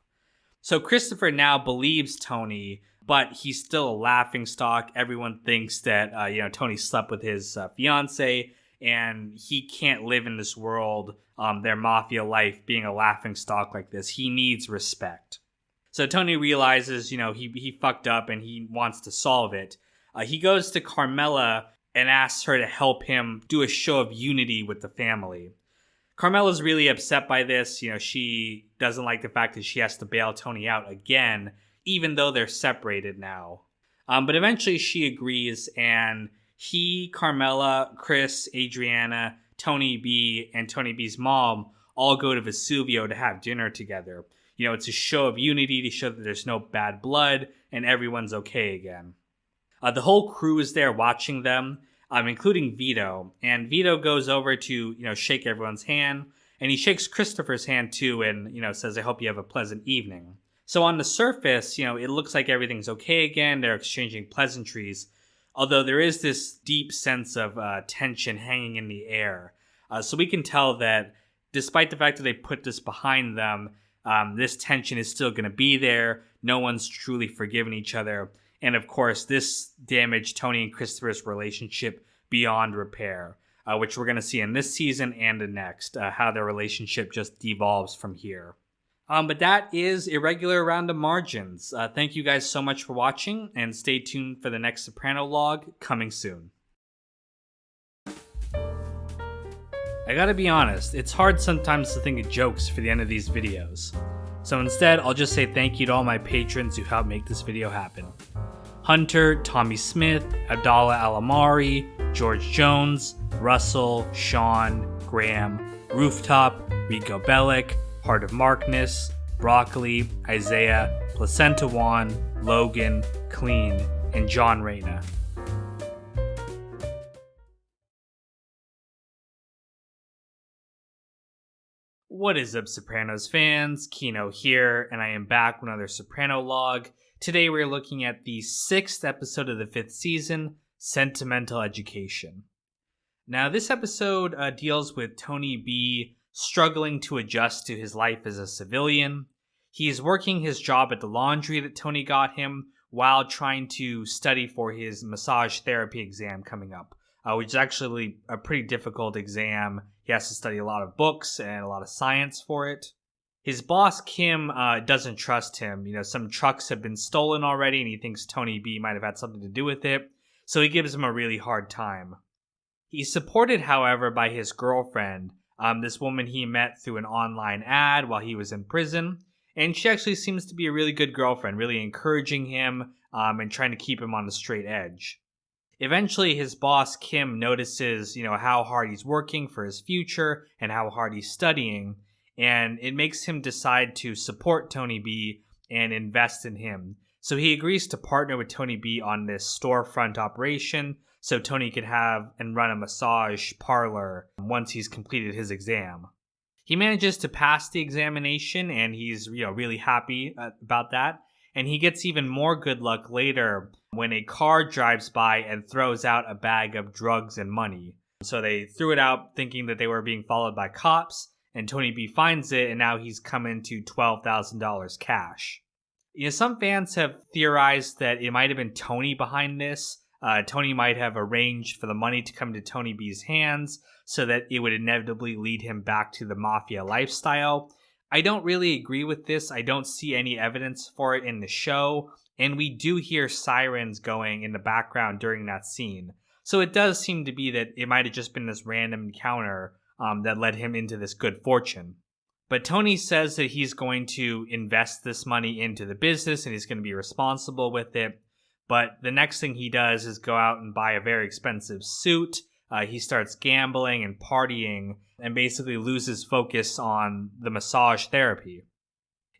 So Christopher now believes Tony, but he's still a laughingstock. Everyone thinks that, Tony slept with his fiance, and he can't live in this world, their mafia life, being a laughingstock like this. He needs respect. So Tony realizes, he fucked up and he wants to solve it. He goes to Carmela and asks her to help him do a show of unity with the family. Carmela's really upset by this. She doesn't like the fact that she has to bail Tony out again, even though they're separated now. But eventually she agrees, and he, Carmela, Chris, Adriana, Tony B, and Tony B's mom all go to Vesuvio to have dinner together. It's a show of unity to show that there's no bad blood and everyone's okay again. The whole crew is there watching them, including Vito. And Vito goes over to, shake everyone's hand. And he shakes Christopher's hand too and, says, "I hope you have a pleasant evening." So on the surface, it looks like everything's okay again. They're exchanging pleasantries. Although there is this deep sense of tension hanging in the air. So we can tell that despite the fact that they put this behind them, this tension is still going to be there. No one's truly forgiven each other. And of course, this damaged Tony and Christopher's relationship beyond repair, which we're going to see in this season and the next, how their relationship just devolves from here. But that is Irregular around the margins. Thank you guys so much for watching, and stay tuned for the next Soprano log coming soon. I gotta be honest, it's hard sometimes to think of jokes for the end of these videos. So instead, I'll just say thank you to all my patrons who helped make this video happen. Hunter, Tommy Smith, Abdallah Alamari, George Jones, Russell, Sean, Graham, Rooftop, Rico Bellick, Heart of Markness, Broccoli, Isaiah, Placenta Juan, Logan, Clean, and John Reyna. What is up, Sopranos fans? Kino here, and I am back with another Soprano log. Today we're looking at the 6th episode of the 5th season, Sentimental Education. Now this episode deals with Tony B struggling to adjust to his life as a civilian. He is working his job at the laundry that Tony got him while trying to study for his massage therapy exam coming up, which is actually a pretty difficult exam. He has to study a lot of books and a lot of science for it. His boss, Kim, doesn't trust him. Some trucks have been stolen already, and he thinks Tony B might have had something to do with it, so he gives him a really hard time. He's supported, however, by his girlfriend, this woman he met through an online ad while he was in prison, and she actually seems to be a really good girlfriend, really encouraging him and trying to keep him on the straight edge. Eventually, his boss, Kim, notices, how hard he's working for his future and how hard he's studying, and it makes him decide to support Tony B and invest in him. So he agrees to partner with Tony B on this storefront operation so Tony could have and run a massage parlor once he's completed his exam. He manages to pass the examination and he's really happy about that. And he gets even more good luck later when a car drives by and throws out a bag of drugs and money. So they threw it out thinking that they were being followed by cops, and Tony B finds it, and now he's come into $12,000 cash. Some fans have theorized that it might have been Tony behind this. Tony might have arranged for the money to come to Tony B's hands so that it would inevitably lead him back to the mafia lifestyle. I don't really agree with this. I don't see any evidence for it in the show, and we do hear sirens going in the background during that scene. So it does seem to be that it might have just been this random encounter that led him into this good fortune. But Tony says that he's going to invest this money into the business and he's going to be responsible with it. But the next thing he does is go out and buy a very expensive suit. He starts gambling and partying and basically loses focus on the massage therapy.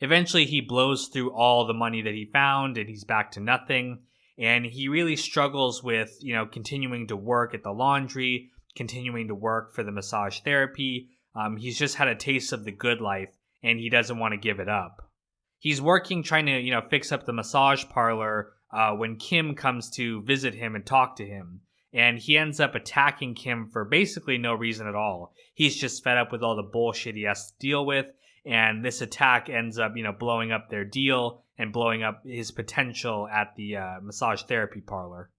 Eventually, he blows through all the money that he found and he's back to nothing. And he really struggles with, continuing to work at the laundry, continuing to work for the massage therapy. He's just had a taste of the good life and he doesn't want to give it up. He's working trying to, fix up the massage parlor when Kim comes to visit him and talk to him. And he ends up attacking Kim for basically no reason at all. He's just fed up with all the bullshit he has to deal with. And this attack ends up, blowing up their deal and blowing up his potential at the massage therapy parlor.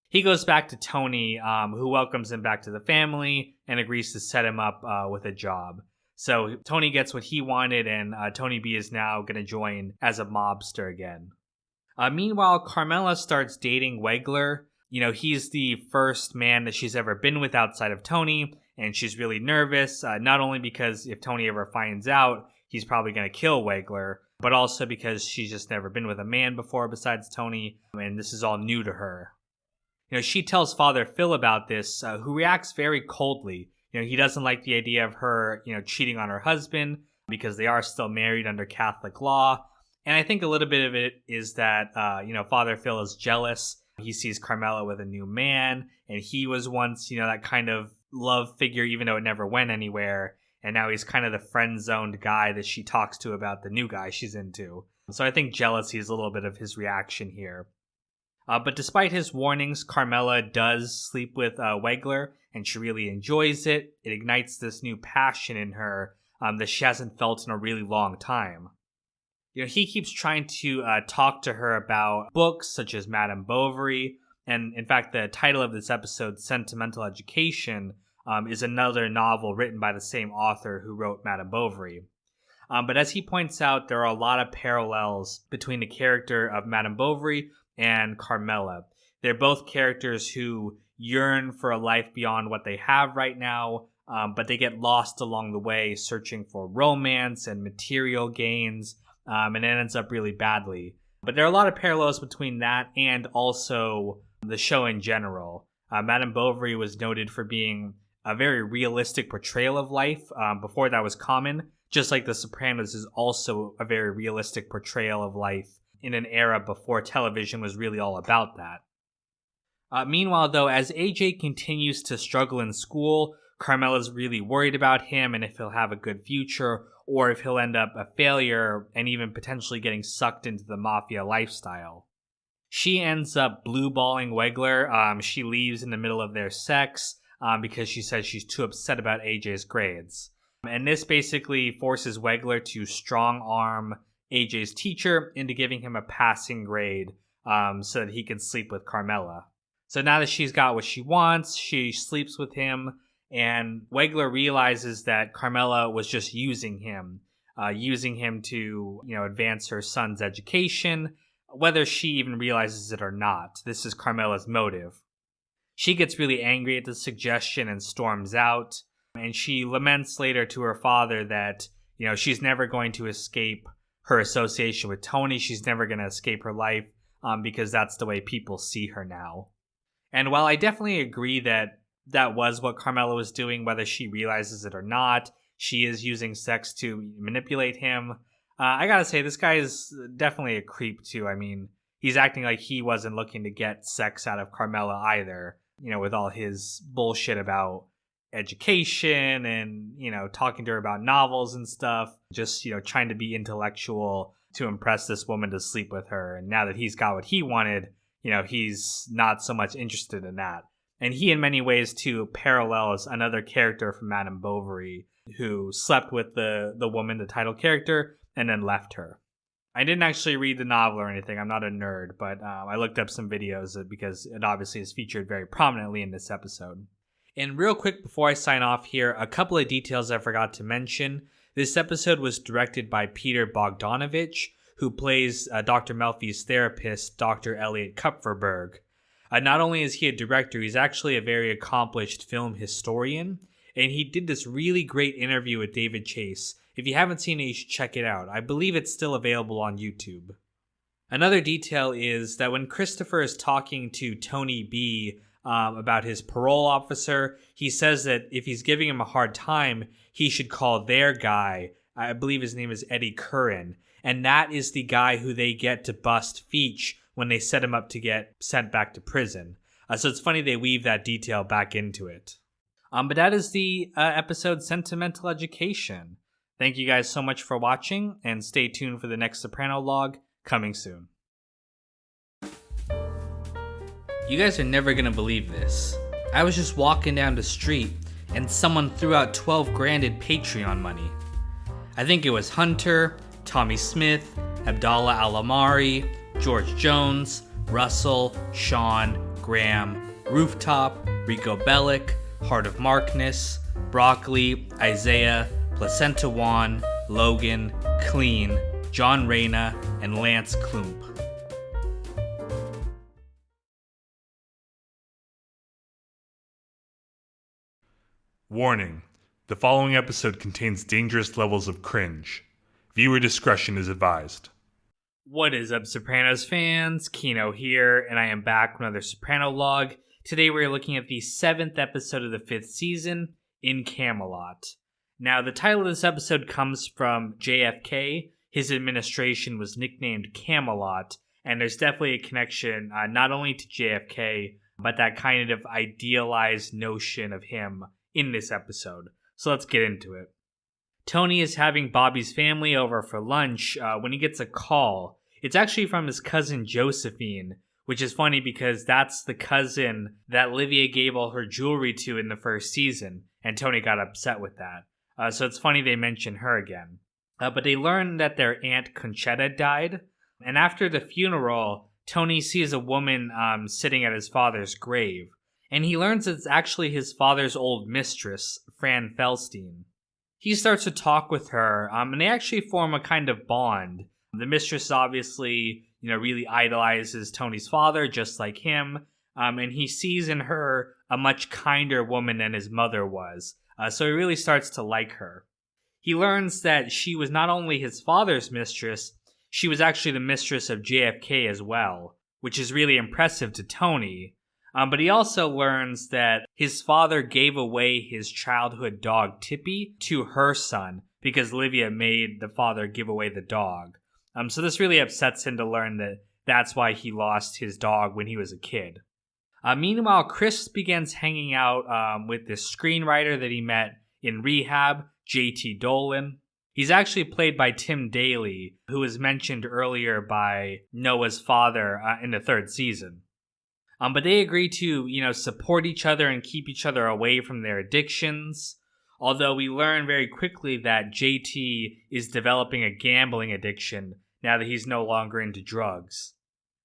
He goes back to Tony, who welcomes him back to the family and agrees to set him up with a job. So Tony gets what he wanted, and Tony B is now going to join as a mobster again. Meanwhile, Carmela starts dating Wegler. He's the first man that she's ever been with outside of Tony, and she's really nervous, not only because if Tony ever finds out, he's probably going to kill Wegler, but also because she's just never been with a man before besides Tony, and this is all new to her. She tells Father Phil about this, who reacts very coldly. He doesn't like the idea of her, cheating on her husband because they are still married under Catholic law. And I think a little bit of it is that, Father Phil is jealous. He sees Carmela with a new man, and he was once, that kind of love figure, even though it never went anywhere. And now he's kind of the friend-zoned guy that she talks to about the new guy she's into. So I think jealousy is a little bit of his reaction here. But despite his warnings, Carmela does sleep with Wegler, and she really enjoys it. It ignites this new passion in her that she hasn't felt in a really long time. He keeps trying to talk to her about books such as Madame Bovary, and in fact, the title of this episode, Sentimental Education, is another novel written by the same author who wrote Madame Bovary. But as he points out, there are a lot of parallels between the character of Madame Bovary and Carmela. They're both characters who yearn for a life beyond what they have right now, but they get lost along the way searching for romance and material gains, and it ends up really badly. But there are a lot of parallels between that and also the show in general. Madame Bovary was noted for being a very realistic portrayal of life. Before that was common, just like The Sopranos is also a very realistic portrayal of life in an era before television was really all about that. Meanwhile, though, as AJ continues to struggle in school, Carmela's really worried about him and if he'll have a good future or if he'll end up a failure and even potentially getting sucked into the mafia lifestyle. She ends up blue-balling Wegler. She leaves in the middle of their sex because she says she's too upset about AJ's grades. And this basically forces Wegler to strong-arm AJ's teacher into giving him a passing grade so that he can sleep with Carmela. So now that she's got what she wants, she sleeps with him, and Wegler realizes that Carmela was just using him to, advance her son's education, whether she even realizes it or not. This is Carmela's motive. She gets really angry at the suggestion and storms out, and she laments later to her father that, she's never going to escape her association with Tony. She's never going to escape her life because that's the way people see her now. And while I definitely agree that that was what Carmela was doing, whether she realizes it or not, she is using sex to manipulate him. I gotta say, this guy is definitely a creep too. I mean, he's acting like he wasn't looking to get sex out of Carmela either, with all his bullshit about education and, talking to her about novels and stuff, just, trying to be intellectual to impress this woman to sleep with her. And now that he's got what he wanted, he's not so much interested in that. And he, in many ways, too, parallels another character from Madame Bovary who slept with the woman, the title character, and then left her. I didn't actually read the novel or anything. I'm not a nerd, but I looked up some videos because it obviously is featured very prominently in this episode. And real quick before I sign off here, a couple of details I forgot to mention. This episode was directed by Peter Bogdanovich, who plays Dr. Melfi's therapist, Dr. Elliot Kupferberg. Not only is he a director, he's actually a very accomplished film historian, and he did this really great interview with David Chase. If you haven't seen it, you should check it out. I believe it's still available on YouTube. Another detail is that when Christopher is talking to Tony B about his parole officer, he says that if he's giving him a hard time, he should call their guy. I believe his name is Eddie Curran, and that is the guy who they get to bust Feach when they set him up to get sent back to prison. So it's funny they weave that detail back into it. But that is the episode Sentimental Education. Thank you guys so much for watching, and stay tuned for the next Soprano log coming soon. You guys are never gonna believe this. I was just walking down the street, and someone threw out 12 grand in Patreon money. I think it was Hunter, Tommy Smith, Abdallah Alamari, George Jones, Russell, Sean, Graham, Rooftop, Rico Bellick, Heart of Markness, Broccoli, Isaiah, Placenta Juan, Logan, Clean, John Reyna, and Lance Klump. Warning: the following episode contains dangerous levels of cringe. Viewer discretion is advised. What is up, Sopranos fans? Kino here, and I am back with another Soprano log. Today we're looking at the 7th episode of the 5th season, in Camelot. Now, the title of this episode comes from JFK. His administration was nicknamed Camelot, and there's definitely a connection not only to JFK, but that kind of idealized notion of him in this episode. So let's get into it. Tony is having Bobby's family over for lunch when he gets a call. It's actually from his cousin Josephine, which is funny because that's the cousin that Livia gave all her jewelry to in the first season, and Tony got upset with that. So it's funny they mention her again. But they learn that their aunt Conchetta died, and after the funeral, Tony sees a woman sitting at his father's grave, and he learns it's actually his father's old mistress, Fran Felstein. He starts to talk with her, and they actually form a kind of bond. The mistress obviously, really idolizes Tony's father, just like him, and he sees in her a much kinder woman than his mother was, so he really starts to like her. He learns that she was not only his father's mistress, she was actually the mistress of JFK as well, which is really impressive to Tony. But he also learns that his father gave away his childhood dog, Tippy, to her son because Livia made the father give away the dog. So this really upsets him to learn that that's why he lost his dog when he was a kid. Meanwhile, Chris begins hanging out with this screenwriter that he met in rehab, J.T. Dolan. He's actually played by Tim Daly, who was mentioned earlier by Noah's father in the 3rd season. But they agree to, support each other and keep each other away from their addictions. Although we learn very quickly that JT is developing a gambling addiction now that he's no longer into drugs.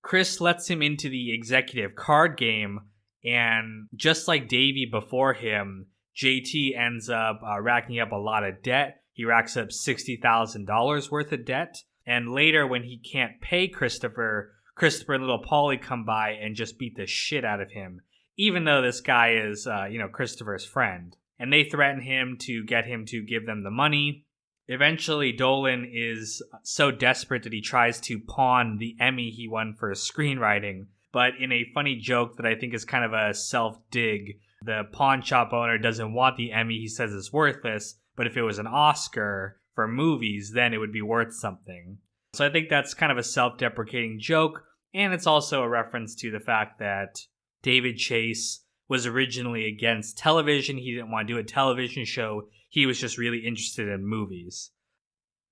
Chris lets him into the executive card game, and just like Davey before him, JT ends up racking up a lot of debt. He racks up $60,000 worth of debt, and later when he can't pay Christopher and little Polly come by and just beat the shit out of him, even though this guy is, Christopher's friend. And they threaten him to get him to give them the money. Eventually, Dolan is so desperate that he tries to pawn the Emmy he won for his screenwriting. But in a funny joke that I think is kind of a self-dig, the pawn shop owner doesn't want the Emmy. He says it's worthless. But if it was an Oscar for movies, then it would be worth something. So I think that's kind of a self-deprecating joke. And it's also a reference to the fact that David Chase was originally against television. He didn't want to do a television show. He was just really interested in movies.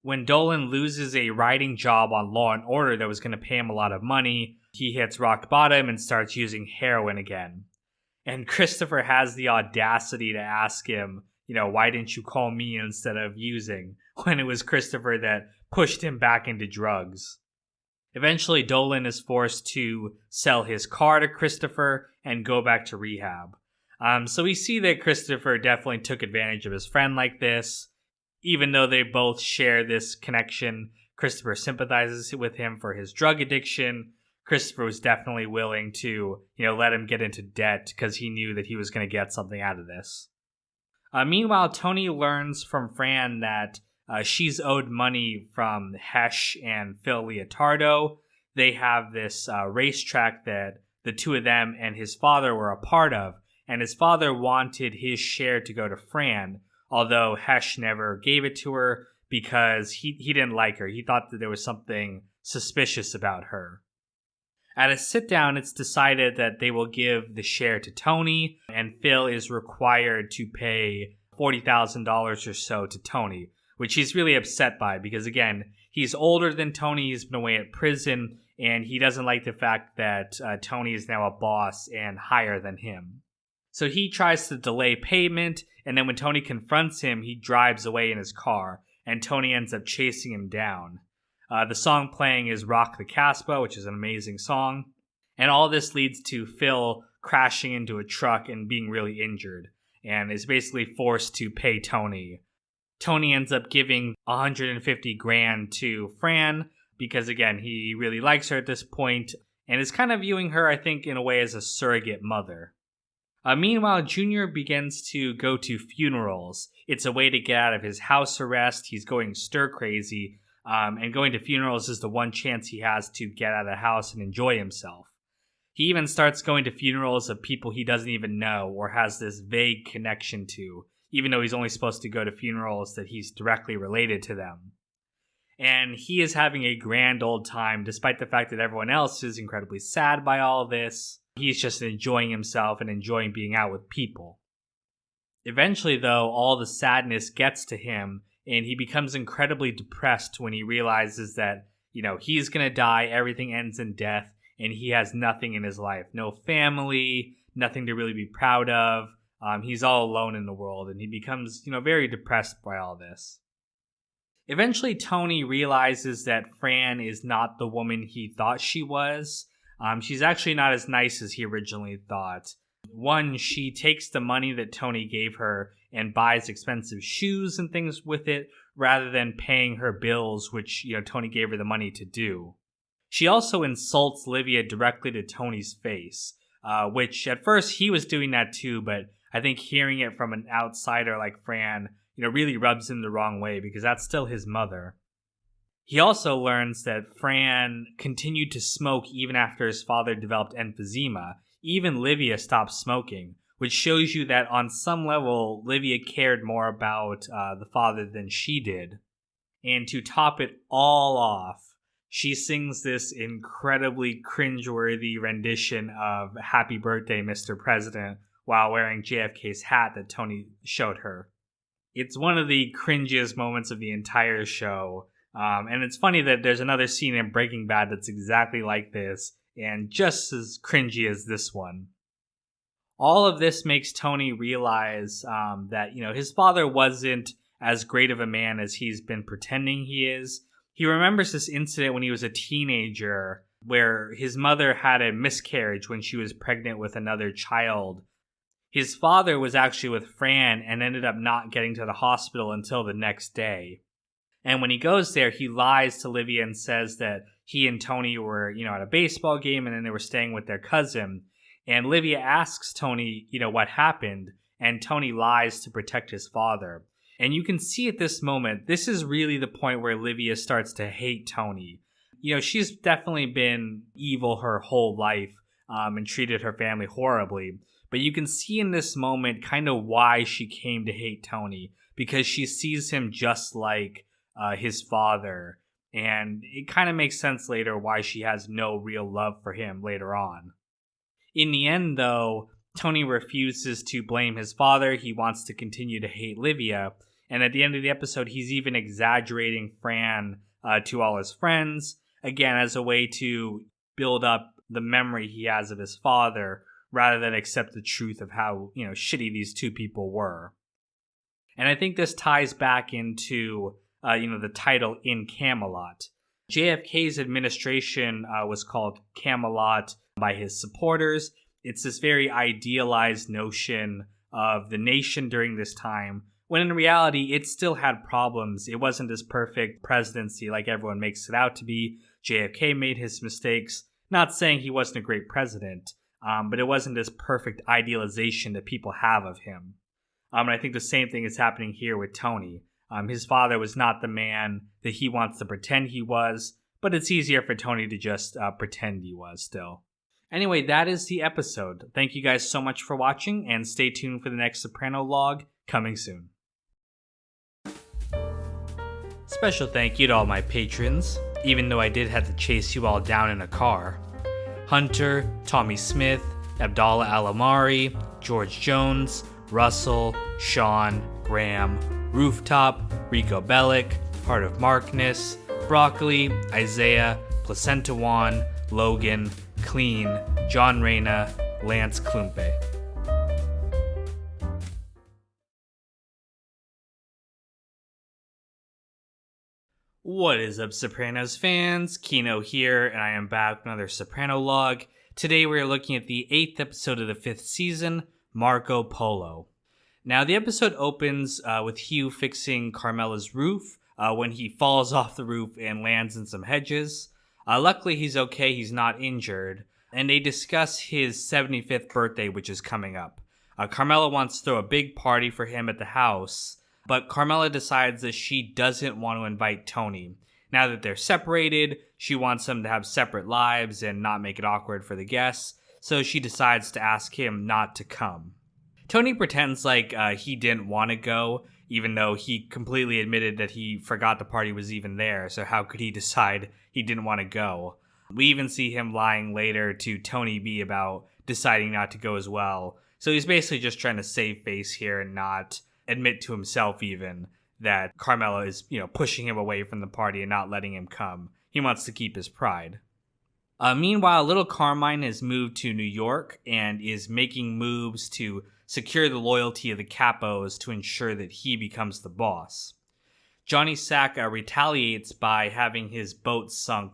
When Dolan loses a writing job on Law and Order that was going to pay him a lot of money, he hits rock bottom and starts using heroin again. And Christopher has the audacity to ask him, why didn't you call me instead of using, when it was Christopher that pushed him back into drugs. Eventually, Dolan is forced to sell his car to Christopher and go back to rehab. So we see that Christopher definitely took advantage of his friend like this. Even though they both share this connection, Christopher sympathizes with him for his drug addiction. Christopher was definitely willing to, let him get into debt because he knew that he was going to get something out of this. Meanwhile, Tony learns from Fran that she's owed money from Hesh and Phil Leotardo. They have this racetrack that the two of them and his father were a part of, and his father wanted his share to go to Fran, although Hesh never gave it to her because he didn't like her. He thought that there was something suspicious about her. At a sit-down, it's decided that they will give the share to Tony, and Phil is required to pay $40,000 or so to Tony, which he's really upset by because, again, he's older than Tony, he's been away at prison, and he doesn't like the fact that Tony is now a boss and higher than him. So he tries to delay payment, and then when Tony confronts him, he drives away in his car, and Tony ends up chasing him down. The song playing is Rock the Casbah, which is an amazing song. And all this leads to Phil crashing into a truck and being really injured, and is basically forced to pay Tony. Tony ends up giving $150,000 to Fran because, again, he really likes her at this point and is kind of viewing her, I think, in a way as a surrogate mother. Meanwhile, Junior begins to go to funerals. It's a way to get out of his house arrest. He's going stir crazy, and going to funerals is the one chance he has to get out of the house and enjoy himself. He even starts going to funerals of people he doesn't even know or has this vague connection to, even though he's only supposed to go to funerals that he's directly related to them. And he is having a grand old time, despite the fact that everyone else is incredibly sad by all of this. He's just enjoying himself and enjoying being out with people. Eventually, though, all the sadness gets to him, and he becomes incredibly depressed when he realizes that, he's going to die, everything ends in death, and he has nothing in his life. No family, nothing to really be proud of. He's all alone in the world, and he becomes, very depressed by all this. Eventually, Tony realizes that Fran is not the woman he thought she was. She's actually not as nice as he originally thought. One, she takes the money that Tony gave her and buys expensive shoes and things with it, rather than paying her bills, which, Tony gave her the money to do. She also insults Livia directly to Tony's face, which at first he was doing that too, but I think hearing it from an outsider like Fran, really rubs him the wrong way because that's still his mother. He also learns that Fran continued to smoke even after his father developed emphysema. Even Livia stopped smoking, which shows you that on some level, Livia cared more about the father than she did. And to top it all off, she sings this incredibly cringeworthy rendition of Happy Birthday, Mr. President, while wearing JFK's hat that Tony showed her. It's one of the cringiest moments of the entire show. And it's funny that there's another scene in Breaking Bad that's exactly like this, and just as cringy as this one. All of this makes Tony realize that, his father wasn't as great of a man as he's been pretending he is. He remembers this incident when he was a teenager where his mother had a miscarriage when she was pregnant with another child. His father was actually with Fran and ended up not getting to the hospital until the next day. And when he goes there, he lies to Livia and says that he and Tony were, at a baseball game and then they were staying with their cousin. And Livia asks Tony, what happened, and Tony lies to protect his father. And you can see at this moment, this is really the point where Livia starts to hate Tony. She's definitely been evil her whole life and treated her family horribly. But you can see in this moment kind of why she came to hate Tony, because she sees him just like his father, and it kind of makes sense later why she has no real love for him later on. In the end, though, Tony refuses to blame his father. He wants to continue to hate Livia, and at the end of the episode, he's even exaggerating Fran to all his friends, again, as a way to build up the memory he has of his father, rather than accept the truth of how, shitty these two people were. And I think this ties back into, the title in Camelot. JFK's administration was called Camelot by his supporters. It's this very idealized notion of the nation during this time, when in reality, it still had problems. It wasn't this perfect presidency like everyone makes it out to be. JFK made his mistakes. Not saying he wasn't a great president, but it wasn't this perfect idealization that people have of him. And I think the same thing is happening here with Tony. His father was not the man that he wants to pretend he was, but it's easier for Tony to just pretend he was still. Anyway, that is the episode. Thank you guys so much for watching, and stay tuned for the next Soprano log coming soon. Special thank you to all my patrons, even though I did have to chase you all down in a car. Hunter, Tommy Smith, Abdallah Alamari, George Jones, Russell, Sean, Graham, Rooftop, Rico Bellick, Heart of Markness, Broccoli, Isaiah, Placenta Juan, Logan, Clean, John Reyna, Lance Klumpe. What is up, Sopranos fans? Kino here, and I am back with another Soprano log. Today we are looking at the 8th episode of the 5th season, Marco Polo. Now, the episode opens with Hugh fixing Carmela's roof when he falls off the roof and lands in some hedges. Luckily, he's okay, he's not injured, and they discuss his 75th birthday, which is coming up. Carmela wants to throw a big party for him at the house, but Carmela decides that she doesn't want to invite Tony. Now that they're separated, she wants them to have separate lives and not make it awkward for the guests, so she decides to ask him not to come. Tony pretends like he didn't want to go, even though he completely admitted that he forgot the party was even there, so how could he decide he didn't want to go? We even see him lying later to Tony B about deciding not to go as well, so he's basically just trying to save face here and not admit to himself even that Carmela is, pushing him away from the party and not letting him come. He wants to keep his pride. Meanwhile, little Carmine has moved to New York and is making moves to secure the loyalty of the capos to ensure that he becomes the boss. Johnny Sack retaliates by having his boat sunk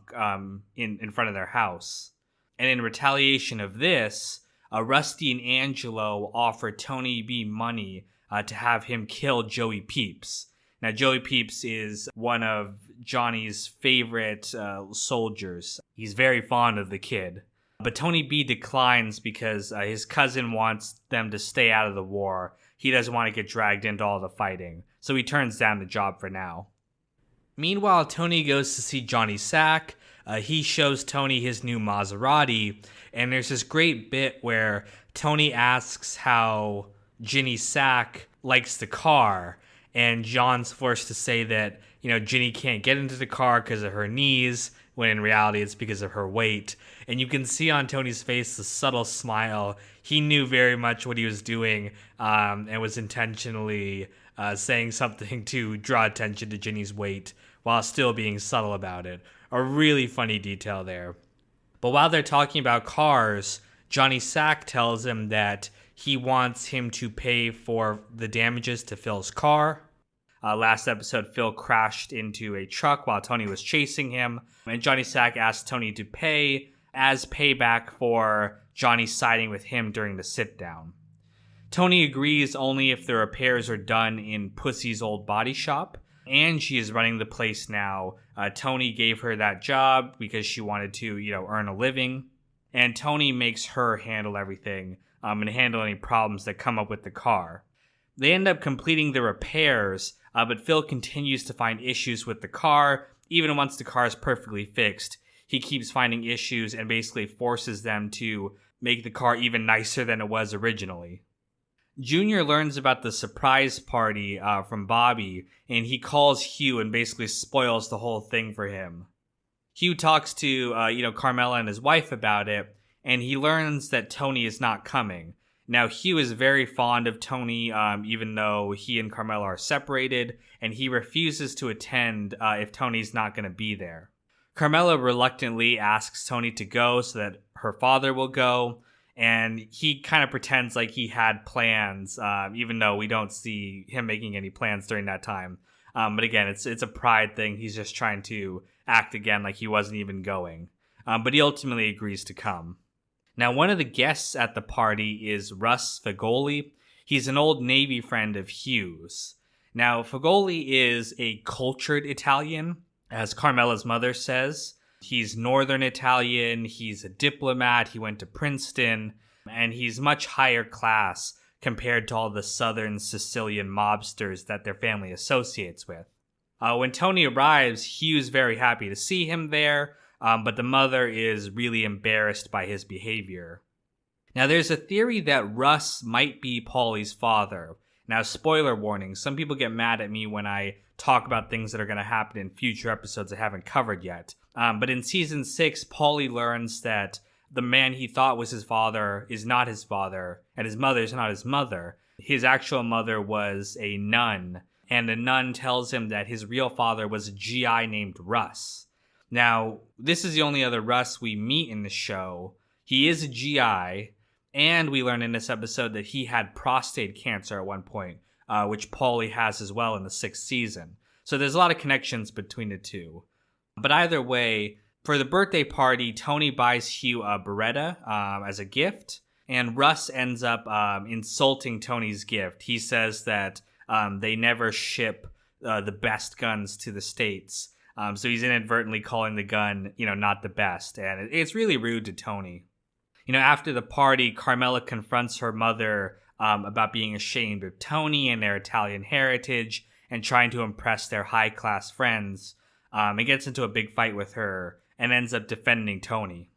in front of their house. And in retaliation of this, Rusty and Angelo offer Tony B money to have him kill Joey Peeps. Now, Joey Peeps is one of Johnny's favorite soldiers. He's very fond of the kid. But Tony B declines because his cousin wants them to stay out of the war. He doesn't want to get dragged into all the fighting, so he turns down the job for now. Meanwhile, Tony goes to see Johnny Sack. He shows Tony his new Maserati, and there's this great bit where Tony asks how Ginny Sack likes the car, and John's forced to say that, Ginny can't get into the car because of her knees, when in reality it's because of her weight. And you can see on Tony's face the subtle smile. He knew very much what he was doing and was intentionally saying something to draw attention to Ginny's weight while still being subtle about it. A really funny detail there. But while they're talking about cars, Johnny Sack tells him that he wants him to pay for the damages to Phil's car. Last episode, Phil crashed into a truck while Tony was chasing him, and Johnny Sack asked Tony to pay as payback for Johnny siding with him during the sit-down. Tony agrees only if the repairs are done in Pussy's old body shop, and she is running the place now. Tony gave her that job because she wanted to, earn a living, and Tony makes her handle everything and handle any problems that come up with the car. They end up completing the repairs, but Phil continues to find issues with the car. Even once the car is perfectly fixed, he keeps finding issues and basically forces them to make the car even nicer than it was originally. Junior learns about the surprise party from Bobby, and he calls Hugh and basically spoils the whole thing for him. Hugh talks to, Carmela and his wife about it, and he learns that Tony is not coming. Now, Hugh is very fond of Tony, even though he and Carmela are separated, and he refuses to attend if Tony's not going to be there. Carmela reluctantly asks Tony to go so that her father will go, and he kind of pretends like he had plans, even though we don't see him making any plans during that time. But again, it's a pride thing. He's just trying to act again like he wasn't even going. But he ultimately agrees to come. Now, one of the guests at the party is Russ Fagoli. He's an old Navy friend of Hugh's. Now, Fagoli is a cultured Italian, as Carmela's mother says. He's Northern Italian, he's a diplomat, he went to Princeton, and he's much higher class compared to all the Southern Sicilian mobsters that their family associates with. When Tony arrives, Hugh's very happy to see him there, but the mother is really embarrassed by his behavior. Now, there's a theory that Russ might be Paulie's father. Now, spoiler warning, some people get mad at me when I talk about things that are going to happen in future episodes I haven't covered yet. But in season 6, Paulie learns that the man he thought was his father is not his father, and his mother is not his mother. His actual mother was a nun, and the nun tells him that his real father was a GI named Russ. Now, this is the only other Russ we meet in the show. He is a GI, and we learn in this episode that he had prostate cancer at one point, which Paulie has as well in the 6th season. So there's a lot of connections between the two. But either way, for the birthday party, Tony buys Hugh a Beretta as a gift, and Russ ends up insulting Tony's gift. He says that they never ship the best guns to the States. So he's inadvertently calling the gun, not the best. And it's really rude to Tony. After the party, Carmela confronts her mother about being ashamed of Tony and their Italian heritage and trying to impress their high-class friends. And gets into a big fight with her and ends up defending Tony.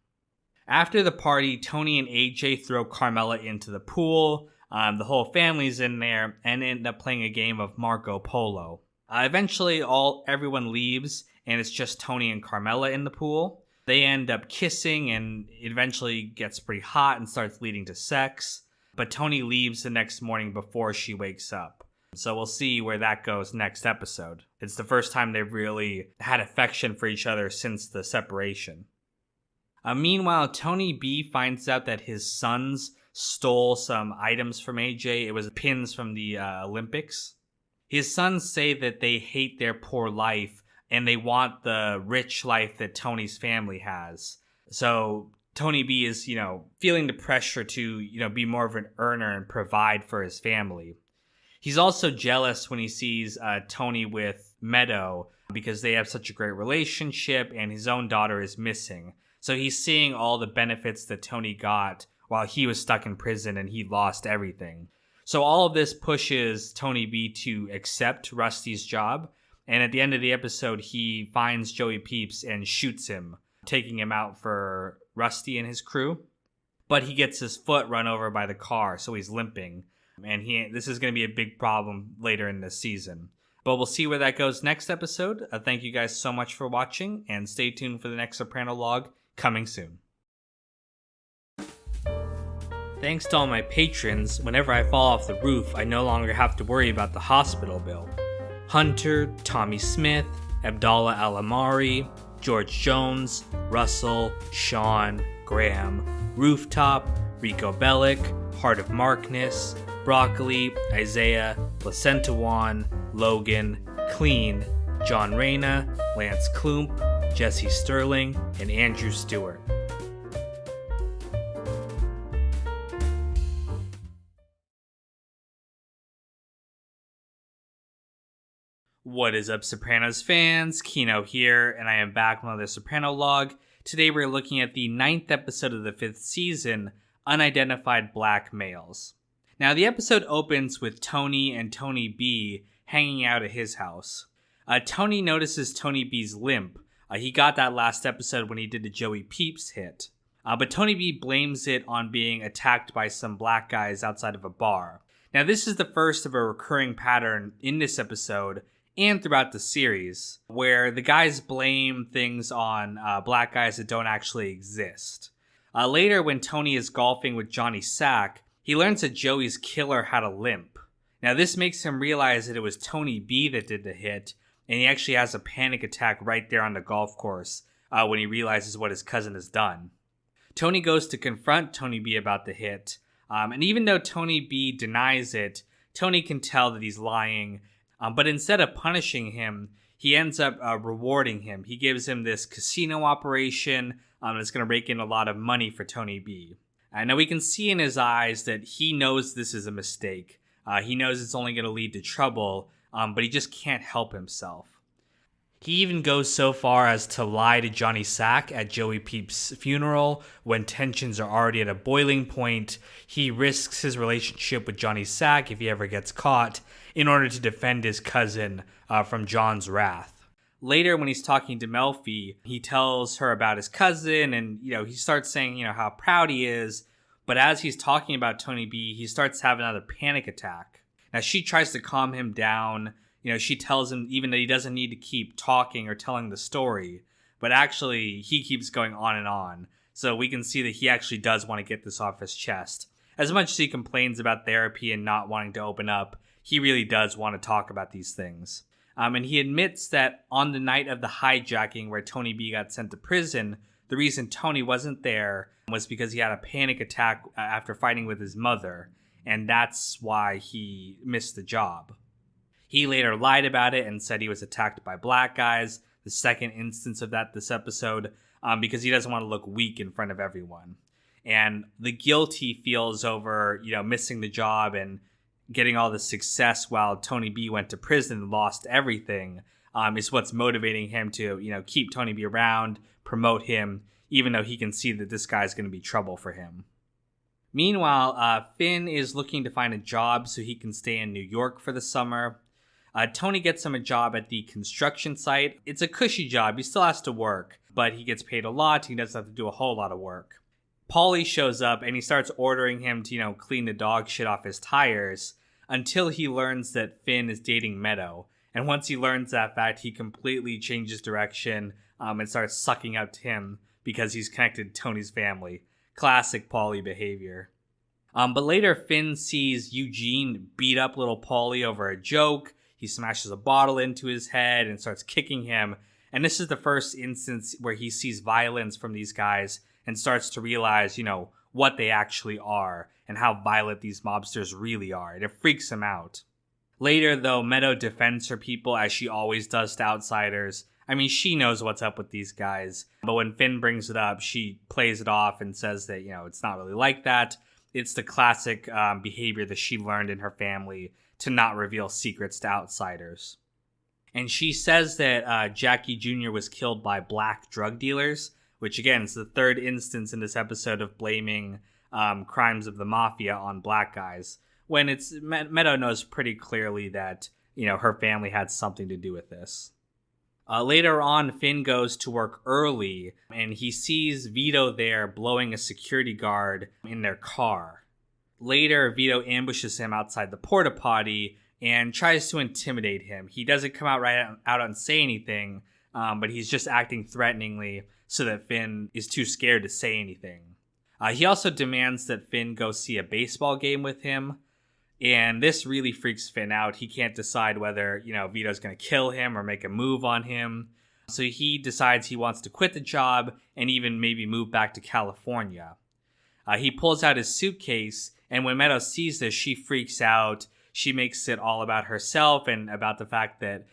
After the party, Tony and AJ throw Carmela into the pool. The whole family's in there and end up playing a game of Marco Polo. Eventually, everyone leaves, and it's just Tony and Carmela in the pool. They end up kissing, and it eventually gets pretty hot and starts leading to sex. But Tony leaves the next morning before she wakes up. So we'll see where that goes next episode. It's the first time they've really had affection for each other since the separation. Meanwhile, Tony B finds out that his sons stole some items from AJ. It was pins from the Olympics. His sons say that they hate their poor life and they want the rich life that Tony's family has. So Tony B is, feeling the pressure to, be more of an earner and provide for his family. He's also jealous when he sees Tony with Meadow because they have such a great relationship and his own daughter is missing. So he's seeing all the benefits that Tony got while he was stuck in prison and he lost everything. So all of this pushes Tony B to accept Rusty's job. And at the end of the episode, he finds Joey Peeps and shoots him, taking him out for Rusty and his crew. But he gets his foot run over by the car, so he's limping. And this is going to be a big problem later in this season. But we'll see where that goes next episode. Thank you guys so much for watching, and stay tuned for the next Soprano log coming soon. Thanks to all my patrons, whenever I fall off the roof, I no longer have to worry about the hospital bill. Hunter, Tommy Smith, Abdallah Alamari, George Jones, Russell, Sean, Graham, Rooftop, Rico Bellick, Heart of Markness, Broccoli, Isaiah, Placentawan, Logan, Clean, John Reyna, Lance Klump, Jesse Sterling, and Andrew Stewart. What is up, Sopranos fans? Kino here, and I am back with another Soprano log. Today we're looking at the 9th episode of the 5th season, Unidentified Black Males. Now, the episode opens with Tony and Tony B hanging out at his house. Tony notices Tony B's limp. He got that last episode when he did the Joey Peeps hit. But Tony B blames it on being attacked by some black guys outside of a bar. Now, this is the first of a recurring pattern in this episode and throughout the series, where the guys blame things on black guys that don't actually exist. Later, when Tony is golfing with Johnny Sack, he learns that Joey's killer had a limp. Now, this makes him realize that it was Tony B that did the hit, and he actually has a panic attack right there on the golf course when he realizes what his cousin has done. Tony goes to confront Tony B about the hit, and even though Tony B denies it, Tony can tell that he's lying, but instead of punishing him, he ends up rewarding him. He gives him this casino operation that's going to rake in a lot of money for Tony B. Now we can see in his eyes that he knows this is a mistake. He knows it's only going to lead to trouble, but he just can't help himself. He even goes so far as to lie to Johnny Sack at Joey Peep's funeral when tensions are already at a boiling point. He risks his relationship with Johnny Sack if he ever gets caught in order to defend his cousin from John's wrath. Later, when he's talking to Melfi, he tells her about his cousin and, he starts saying, how proud he is. But as he's talking about Tony B, he starts having another panic attack. Now, she tries to calm him down. She tells him even that he doesn't need to keep talking or telling the story, but actually he keeps going on and on. So we can see that he actually does want to get this off his chest. As much as he complains about therapy and not wanting to open up, he really does want to talk about these things. And he admits that on the night of the hijacking where Tony B got sent to prison, the reason Tony wasn't there was because he had a panic attack after fighting with his mother, and that's why he missed the job. He later lied about it and said he was attacked by black guys, the second instance of that this episode, because he doesn't want to look weak in front of everyone. And the guilt he feels over, missing the job and getting all the success while Tony B went to prison and lost everything, is what's motivating him to, keep Tony B around, promote him, even though he can see that this guy's going to be trouble for him. Meanwhile, Finn is looking to find a job so he can stay in New York for the summer. Tony gets him a job at the construction site. It's a cushy job. He still has to work, but he gets paid a lot. He doesn't have to do a whole lot of work. Paulie shows up and he starts ordering him to, clean the dog shit off his tires until he learns that Finn is dating Meadow. And once he learns that fact, he completely changes direction and starts sucking up to him because he's connected to Tony's family. Classic Paulie behavior. But later, Finn sees Eugene beat up little Paulie over a joke. He smashes a bottle into his head and starts kicking him. And this is the first instance where he sees violence from these guys and starts to realize, what they actually are and how violent these mobsters really are. And it freaks him out. Later, though, Meadow defends her people as she always does to outsiders. I mean, she knows what's up with these guys. But when Finn brings it up, she plays it off and says that, it's not really like that. It's the classic behavior that she learned in her family to not reveal secrets to outsiders. And she says that Jackie Jr. was killed by black drug dealers, which again is the third instance in this episode of blaming crimes of the mafia on black guys, when it's Meadow knows pretty clearly that, her family had something to do with this. Later on, Finn goes to work early and he sees Vito there blowing a security guard in their car. Later, Vito ambushes him outside the porta potty and tries to intimidate him. He doesn't come out out and say anything, but he's just acting threateningly so that Finn is too scared to say anything. He also demands that Finn go see a baseball game with him, and this really freaks Finn out. He can't decide whether, Vito's going to kill him or make a move on him. So he decides he wants to quit the job and even maybe move back to California. He pulls out his suitcase, and when Meadow sees this, she freaks out. She makes it all about herself and about the fact that,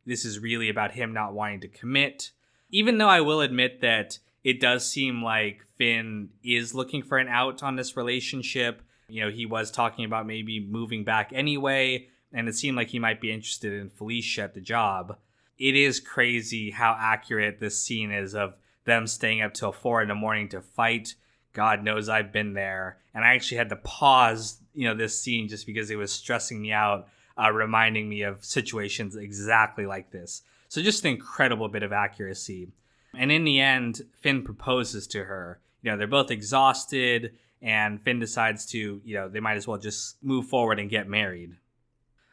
this is really about him not wanting to commit. Even though I will admit that it does seem like Finn is looking for an out on this relationship. He was talking about maybe moving back anyway, and it seemed like he might be interested in Felicia at the job. It is crazy how accurate this scene is of them staying up till 4 a.m. to fight. God knows I've been there. And I actually had to pause, this scene just because it was stressing me out, reminding me of situations exactly like this. So just an incredible bit of accuracy. And in the end, Finn proposes to her. they're both exhausted, and Finn decides to, they might as well just move forward and get married.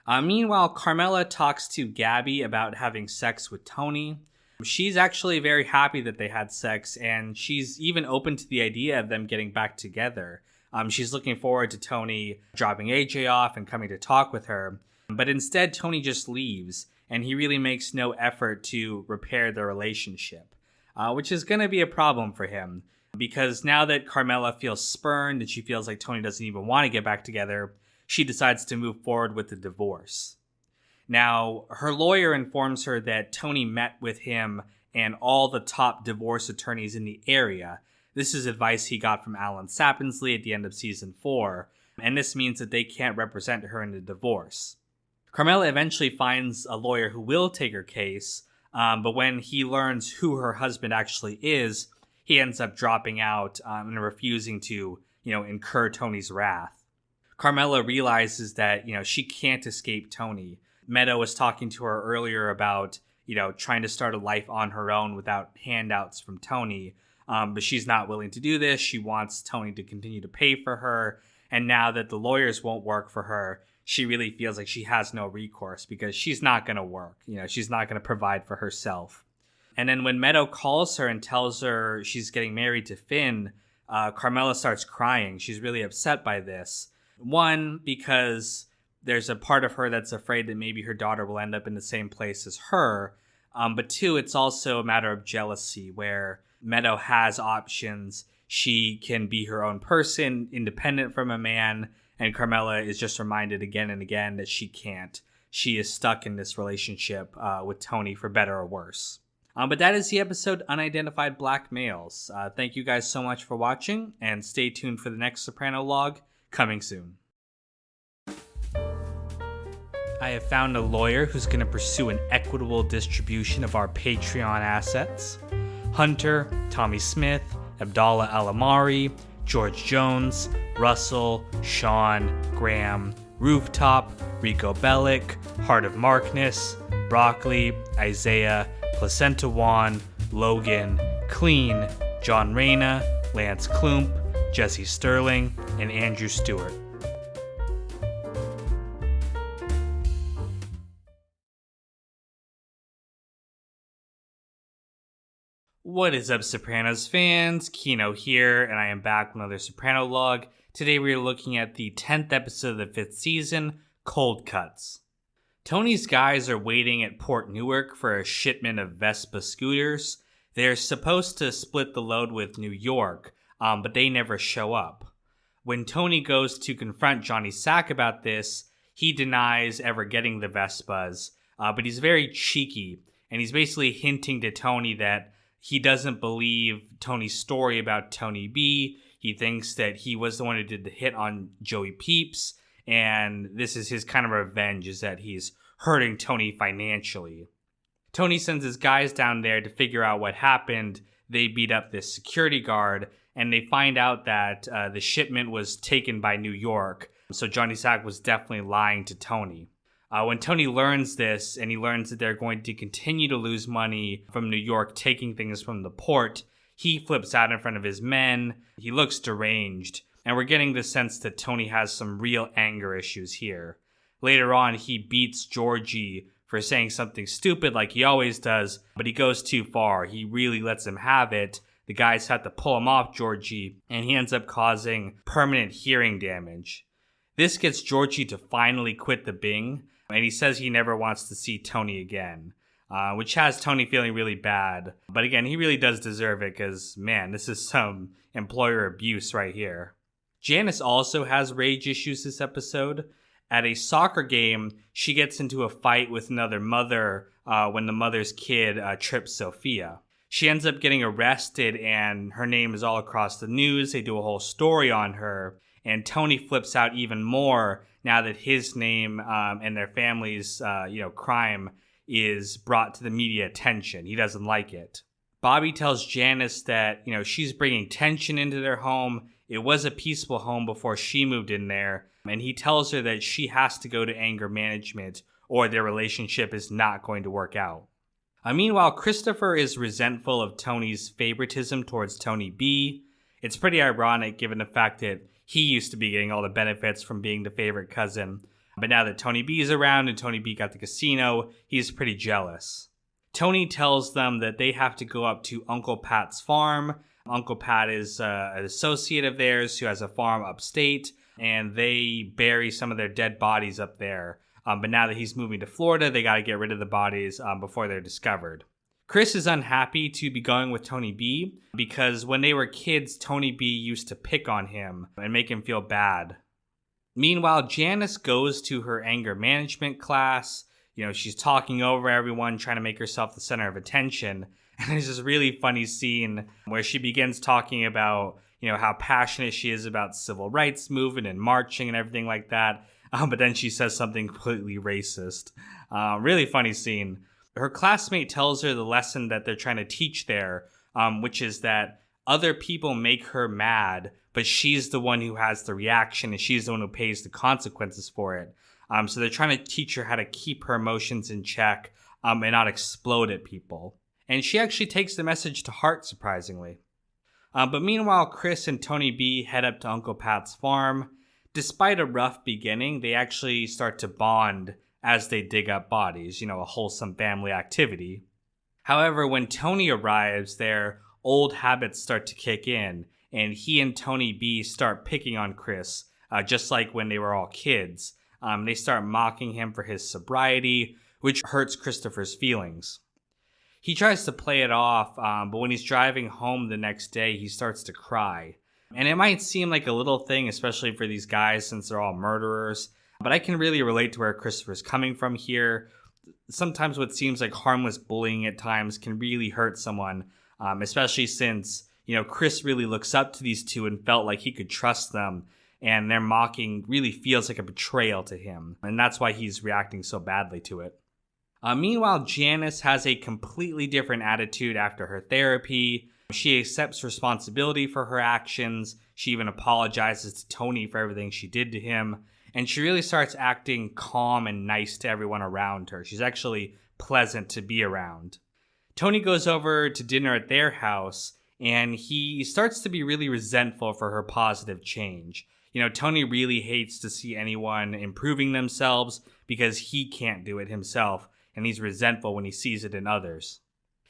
Meanwhile, Carmela talks to Gabby about having sex with Tony. She's actually very happy that they had sex, and she's even open to the idea of them getting back together. She's looking forward to Tony dropping AJ off and coming to talk with her. But instead, Tony just leaves, and he really makes no effort to repair the relationship, which is going to be a problem for him. Because now that Carmela feels spurned and she feels like Tony doesn't even want to get back together, she decides to move forward with the divorce. Now, her lawyer informs her that Tony met with him and all the top divorce attorneys in the area. This is advice he got from Alan Sappinsley at the end of season 4, and this means that they can't represent her in the divorce. Carmela eventually finds a lawyer who will take her case, but when he learns who her husband actually is, he ends up dropping out and refusing to, incur Tony's wrath. Carmela realizes that, she can't escape Tony. Meadow was talking to her earlier about, trying to start a life on her own without handouts from Tony. But she's not willing to do this. She wants Tony to continue to pay for her. And now that the lawyers won't work for her, she really feels like she has no recourse because she's not going to work. She's not going to provide for herself. And then when Meadow calls her and tells her she's getting married to Finn, Carmela starts crying. She's really upset by this. One, because there's a part of her that's afraid that maybe her daughter will end up in the same place as her. But two, it's also a matter of jealousy where Meadow has options. She can be her own person, independent from a man, and Carmela is just reminded again and again that she can't. She is stuck in this relationship with Tony for better or worse. But that is the episode Unidentified Black Males. Thank you guys so much for watching, and stay tuned for the next Soprano log coming soon. I have found a lawyer who's going to pursue an equitable distribution of our Patreon assets. Hunter, Tommy Smith, Abdallah Alamari, George Jones, Russell, Sean, Graham, Rooftop, Rico Bellic, Heart of Markness, Broccoli, Isaiah, Placenta Juan, Logan, Clean, John Reyna, Lance Klump, Jesse Sterling, and Andrew Stewart. What is up, Sopranos fans? Kino here, and I am back with another Soprano log. Today we are looking at the 10th episode of the 5th season, Cold Cuts. Tony's guys are waiting at Port Newark for a shipment of Vespa scooters. They're supposed to split the load with New York, but they never show up. When Tony goes to confront Johnny Sack about this, he denies ever getting the Vespas, but he's very cheeky, and he's basically hinting to Tony that he doesn't believe Tony's story about Tony B. He thinks that he was the one who did the hit on Joey Peeps, and this is his kind of revenge, is that he's hurting Tony financially. Tony sends his guys down there to figure out what happened. They beat up this security guard, and they find out that the shipment was taken by New York, so Johnny Sack was definitely lying to Tony. When Tony learns this, and he learns that they're going to continue to lose money from New York taking things from the port, he flips out in front of his men. He looks deranged, and we're getting the sense that Tony has some real anger issues here. Later on, he beats Georgie for saying something stupid like he always does, but he goes too far. He really lets him have it. The guys have to pull him off Georgie, and he ends up causing permanent hearing damage. This gets Georgie to finally quit the Bing, and he says he never wants to see Tony again, which has Tony feeling really bad. But again, he really does deserve it because, man, this is some employer abuse right here. Janice also has rage issues this episode. At a soccer game, she gets into a fight with another mother when the mother's kid trips Sophia. She ends up getting arrested, and her name is all across the news. They do a whole story on her, and Tony flips out even more now that his name and their family's crime is brought to the media attention. He doesn't like it. Bobby tells Janice that she's bringing tension into their home. It was a peaceful home before she moved in there, and he tells her that she has to go to anger management or their relationship is not going to work out. Meanwhile, Christopher is resentful of Tony's favoritism towards Tony B. It's pretty ironic given the fact that he used to be getting all the benefits from being the favorite cousin. But now that Tony B is around and Tony B got the casino, he's pretty jealous. Tony tells them that they have to go up to Uncle Pat's farm. Uncle Pat is an associate of theirs who has a farm upstate, and they bury some of their dead bodies up there. But now that he's moving to Florida, they got to get rid of the bodies before they're discovered. Chris is unhappy to be going with Tony B because when they were kids, Tony B used to pick on him and make him feel bad. Meanwhile, Janice goes to her anger management class. She's talking over everyone, trying to make herself the center of attention. And there's this really funny scene where she begins talking about, how passionate she is about civil rights movement and marching and everything like that. But then she says something completely racist. Really funny scene. Her classmate tells her the lesson that they're trying to teach there, which is that other people make her mad, but she's the one who has the reaction and she's the one who pays the consequences for it. So they're trying to teach her how to keep her emotions in check and not explode at people. And she actually takes the message to heart, surprisingly. But meanwhile, Chris and Tony B head up to Uncle Pat's farm. Despite a rough beginning, they actually start to bond as they dig up bodies, a wholesome family activity. However, when Tony arrives, their old habits start to kick in, and he and Tony B start picking on Chris, just like when they were all kids. They start mocking him for his sobriety, which hurts Christopher's feelings. He tries to play it off, but when he's driving home the next day, he starts to cry. And it might seem like a little thing, especially for these guys since they're all murderers, but I can really relate to where Christopher's coming from here. Sometimes what seems like harmless bullying at times can really hurt someone, especially since, Chris really looks up to these two and felt like he could trust them, and their mocking really feels like a betrayal to him, and that's why he's reacting so badly to it. Meanwhile, Janice has a completely different attitude after her therapy. She accepts responsibility for her actions. She even apologizes to Tony for everything she did to him. And she really starts acting calm and nice to everyone around her. She's actually pleasant to be around. Tony goes over to dinner at their house, and he starts to be really resentful for her positive change. Tony really hates to see anyone improving themselves because he can't do it himself, and he's resentful when he sees it in others.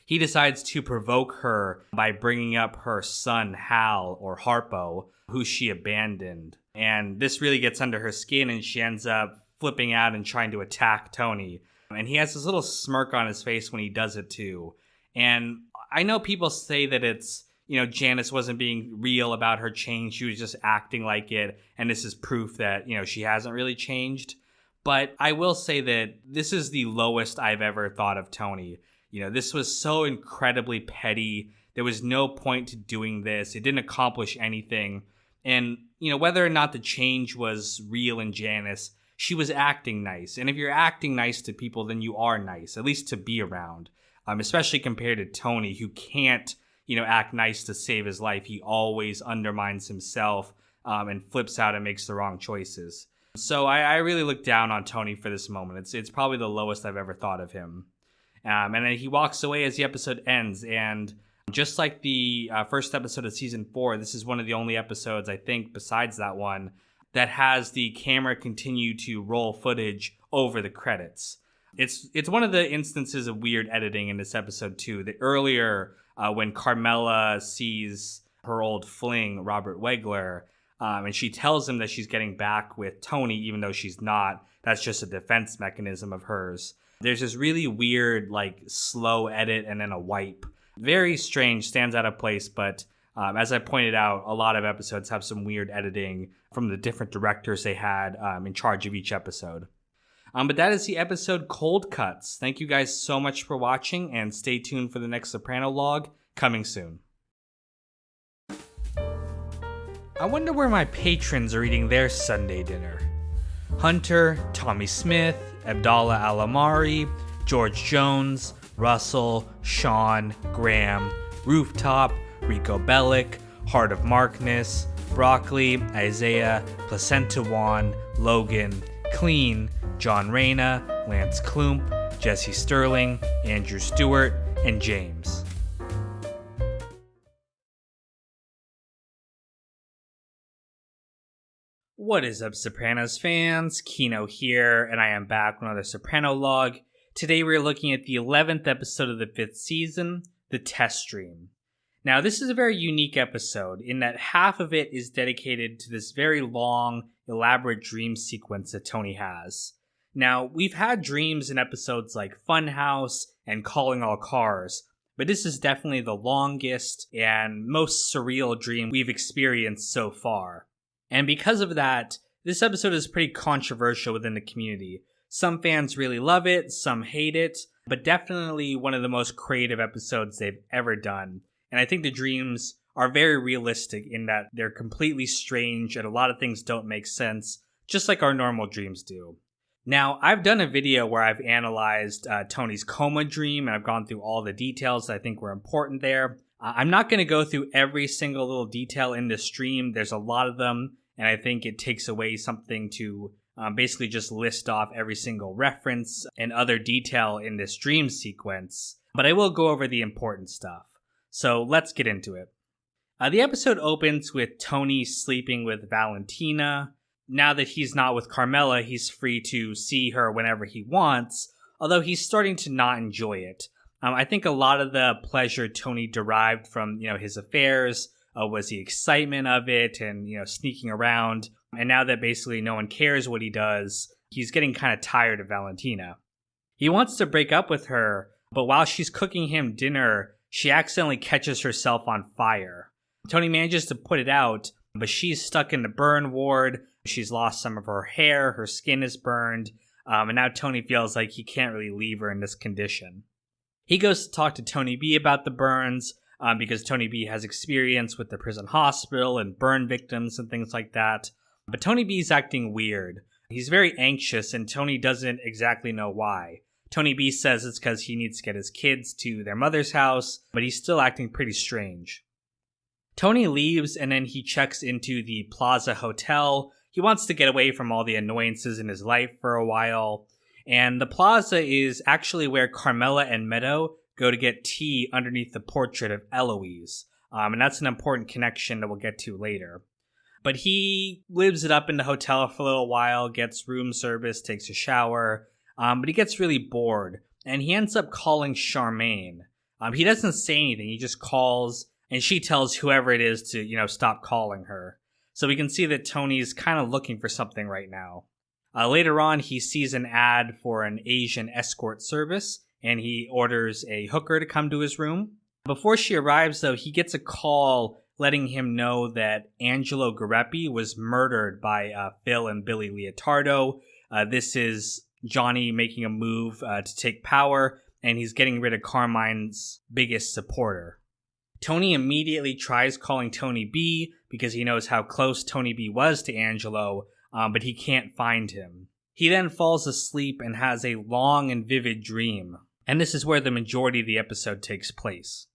He decides to provoke her by bringing up her son, Hal, or Harpo, who she abandoned. And this really gets under her skin, and she ends up flipping out and trying to attack Tony. And he has this little smirk on his face when he does it too. And I know people say that it's, Janice wasn't being real about her change. She was just acting like it. And this is proof that, she hasn't really changed. But I will say that this is the lowest I've ever thought of Tony. This was so incredibly petty. There was no point to doing this. It didn't accomplish anything. And, whether or not the change was real in Janice, she was acting nice. And if you're acting nice to people, then you are nice, at least to be around. Especially compared to Tony, who can't, act nice to save his life. He always undermines himself and flips out and makes the wrong choices. So I really look down on Tony for this moment. It's probably the lowest I've ever thought of him. And then he walks away as the episode ends. And just like the first episode of season 4, this is one of the only episodes, I think, besides that one, that has the camera continue to roll footage over the credits. It's one of the instances of weird editing in this episode, too. That earlier, when Carmela sees her old fling, Robert Wegler, and she tells him that she's getting back with Tony, even though she's not. That's just a defense mechanism of hers. There's this really weird, slow edit and then a wipe. Very strange, stands out of place, but as I pointed out, a lot of episodes have some weird editing from the different directors they had in charge of each episode. But that is the episode Cold Cuts. Thank you guys so much for watching, and stay tuned for the next Sopranolog coming soon. I wonder where my patrons are eating their Sunday dinner. Hunter, Tommy Smith, Abdallah Alamari, George Jones, Russell, Sean, Graham, Rooftop, Rico Bellick, Heart of Markness, Broccoli, Isaiah, Placenta Juan, Logan, Clean, John Reyna, Lance Klump, Jesse Sterling, Andrew Stewart, and James. What is up, Sopranos fans? Kino here, and I am back with another Sopranolog. Today we're looking at the 11th episode of the 5th season, The Test Stream. Now, this is a very unique episode in that half of it is dedicated to this very long, elaborate dream sequence that Tony has. Now, we've had dreams in episodes like Funhouse and Calling All Cars, but this is definitely the longest and most surreal dream we've experienced so far. And because of that, this episode is pretty controversial within the community. Some fans really love it, some hate it, but definitely one of the most creative episodes they've ever done. And I think the dreams are very realistic in that they're completely strange and a lot of things don't make sense, just like our normal dreams do. Now, I've done a video where I've analyzed Tony's coma dream, and I've gone through all the details that I think were important there. I'm not going to go through every single little detail in this stream. There's a lot of them. And I think it takes away something to basically just list off every single reference and other detail in this dream sequence. But I will go over the important stuff. So let's get into it. The episode opens with Tony sleeping with Valentina. Now that he's not with Carmela, he's free to see her whenever he wants, although he's starting to not enjoy it. I think a lot of the pleasure Tony derived from his affairs was the excitement of it and, sneaking around. And now that basically no one cares what he does, he's getting kind of tired of Valentina. He wants to break up with her, but while she's cooking him dinner, she accidentally catches herself on fire. Tony manages to put it out, but she's stuck in the burn ward. She's lost some of her hair, her skin is burned, and now Tony feels like he can't really leave her in this condition. He goes to talk to Tony B about the burns, because Tony B has experience with the prison hospital and burn victims and things like that. But Tony B is acting weird. He's very anxious, and Tony doesn't exactly know why. Tony B says it's because he needs to get his kids to their mother's house, but he's still acting pretty strange. Tony leaves, and then he checks into the Plaza Hotel. He wants to get away from all the annoyances in his life for a while. And the Plaza is actually where Carmela and Meadow go to get tea underneath the portrait of Eloise. And that's an important connection that we'll get to later. But he lives it up in the hotel for a little while, gets room service, takes a shower, but he gets really bored. And he ends up calling Charmaine. He doesn't say anything, he just calls, and she tells whoever it is to, stop calling her. So we can see that Tony's kind of looking for something right now. Later on, he sees an ad for an Asian escort service, and he orders a hooker to come to his room. Before she arrives, though, he gets a call letting him know that Angelo Gareppi was murdered by Phil and Billy Leotardo. This is Johnny making a move to take power, and he's getting rid of Carmine's biggest supporter. Tony immediately tries calling Tony B because he knows how close Tony B was to Angelo, but he can't find him. He then falls asleep and has a long and vivid dream. And this is where the majority of the episode takes place.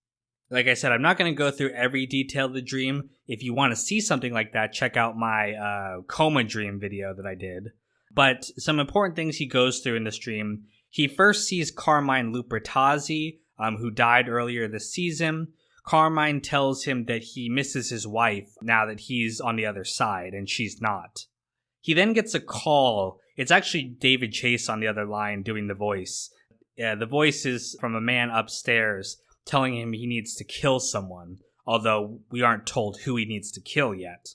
Like I said, I'm not going to go through every detail of the dream. If you want to see something like that, check out my coma dream video that I did. But some important things he goes through in this dream. He first sees Carmine Lupertazzi, who died earlier this season. Carmine tells him that he misses his wife now that he's on the other side, and she's not. He then gets a call. It's actually David Chase on the other line doing the voice. The voice is from a man upstairs telling him he needs to kill someone, although we aren't told who he needs to kill yet.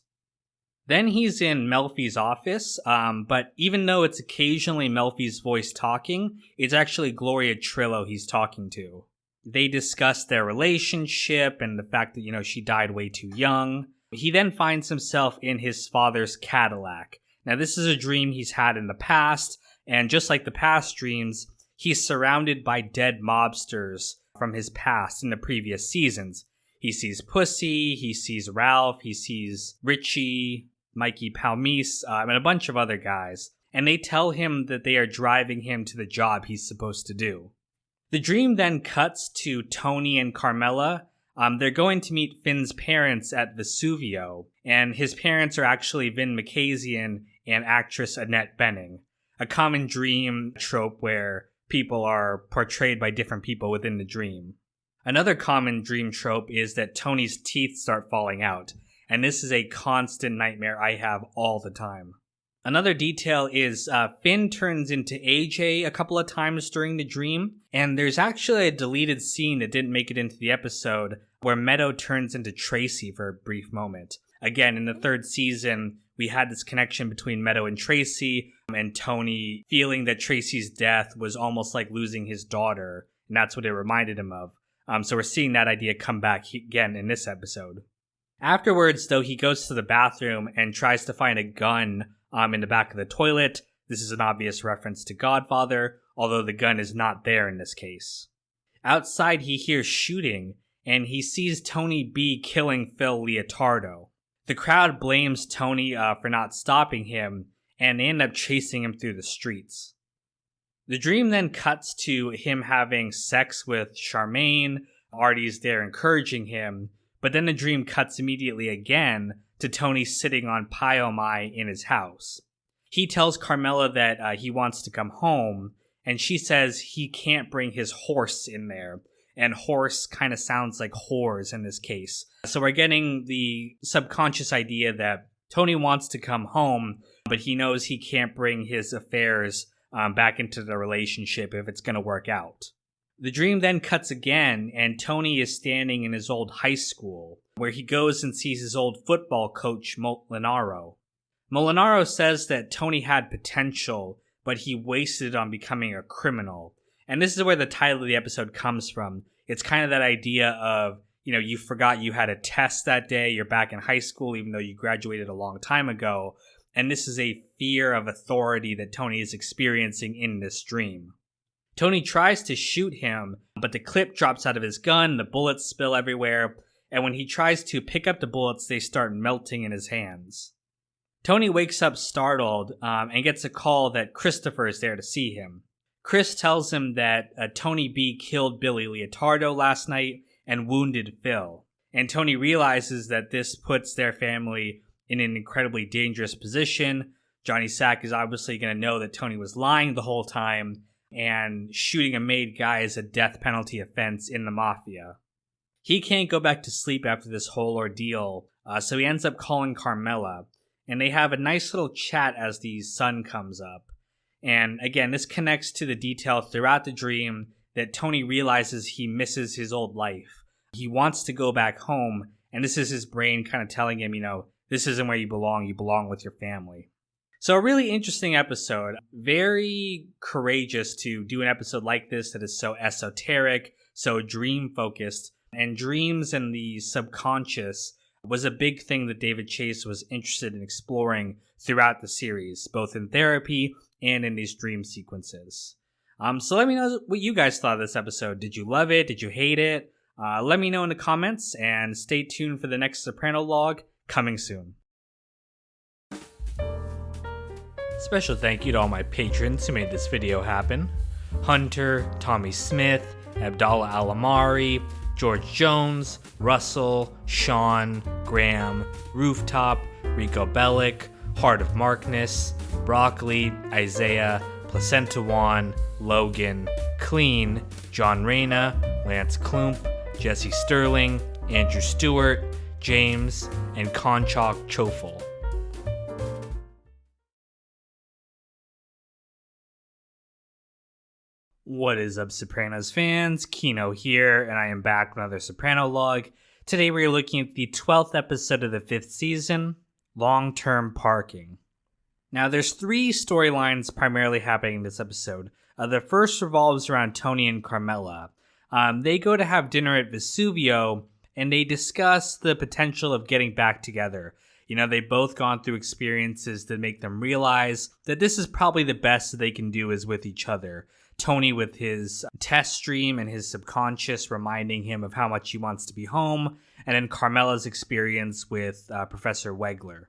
Then he's in Melfi's office, but even though it's occasionally Melfi's voice talking, it's actually Gloria Trillo he's talking to. They discuss their relationship and the fact that, she died way too young. He then finds himself in his father's Cadillac. Now, this is a dream he's had in the past, and just like the past dreams, he's surrounded by dead mobsters from his past in the previous seasons. He sees Pussy, he sees Ralph, he sees Richie, Mikey Palmise, and a bunch of other guys. And they tell him that they are driving him to the job he's supposed to do. The dream then cuts to Tony and Carmela. They're going to meet Finn's parents at Vesuvio, and his parents are actually Vin Makazian and actress Annette Bening. A common dream trope where people are portrayed by different people within the dream. Another common dream trope is that Tony's teeth start falling out, and this is a constant nightmare I have all the time. Another detail is Finn turns into AJ a couple of times during the dream, and there's actually a deleted scene that didn't make it into the episode where Meadow turns into Tracy for a brief moment. Again, in the third season, we had this connection between Meadow and Tracy, and Tony feeling that Tracy's death was almost like losing his daughter, and that's what it reminded him of. So we're seeing that idea come back again in this episode. Afterwards, though, he goes to the bathroom and tries to find a gun in the back of the toilet. This is an obvious reference to Godfather, although the gun is not there in this case. Outside, he hears shooting, and he sees Tony B killing Phil Leotardo. The crowd blames Tony for not stopping him, and they end up chasing him through the streets. The dream then cuts to him having sex with Charmaine. Artie's there encouraging him, but then the dream cuts immediately again to Tony sitting on Pyomai in his house. He tells Carmela that he wants to come home, and she says he can't bring his horse in there. And horse kind of sounds like whores in this case. So we're getting the subconscious idea that Tony wants to come home, but he knows he can't bring his affairs back into the relationship if it's going to work out. The dream then cuts again, and Tony is standing in his old high school, where he goes and sees his old football coach, Molinaro. Molinaro says that Tony had potential, but he wasted it on becoming a criminal. And this is where the title of the episode comes from. It's kind of that idea of, you forgot you had a test that day, you're back in high school even though you graduated a long time ago, and this is a fear of authority that Tony is experiencing in this dream. Tony tries to shoot him, but the clip drops out of his gun, the bullets spill everywhere, and when he tries to pick up the bullets, they start melting in his hands. Tony wakes up startled and gets a call that Christopher is there to see him. Chris tells him that Tony B killed Billy Leotardo last night and wounded Phil, and Tony realizes that this puts their family in an incredibly dangerous position. Johnny Sack is obviously going to know that Tony was lying the whole time, and shooting a made guy is a death penalty offense in the mafia. He can't go back to sleep after this whole ordeal, so he ends up calling Carmela, and they have a nice little chat as the sun comes up. And again, this connects to the detail throughout the dream that Tony realizes he misses his old life. He wants to go back home, and this is his brain kind of telling him, this isn't where you belong with your family. So a really interesting episode, very courageous to do an episode like this that is so esoteric, so dream-focused, and dreams and the subconscious was a big thing that David Chase was interested in exploring throughout the series, both in therapy and in these dream sequences. So let me know what you guys thought of this episode. Did you love it? Did you hate it? Let me know in the comments, and stay tuned for the next Soprano log coming soon. Special thank you to all my patrons who made this video happen. Hunter, Tommy Smith, Abdallah Alamari, George Jones, Russell, Sean, Graham, Rooftop, Rico Bellick, Heart of Markness, Broccoli, Isaiah, Placenta Juan, Logan, Clean, John Reyna, Lance Klump, Jesse Sterling, Andrew Stewart, James, and Conchok Chofel. What is up, Sopranos fans? Kino here, and I am back with another Soprano log. Today we are looking at the 12th episode of the 5th season, Long-Term Parking. Now, there's 3 storylines primarily happening in this episode. The first revolves around Tony and Carmela. They go to have dinner at Vesuvio, and they discuss the potential of getting back together. They've both gone through experiences that make them realize that this is probably the best that they can do is with each other. Tony with his test dream and his subconscious reminding him of how much he wants to be home, and then Carmela's experience with Professor Wegler.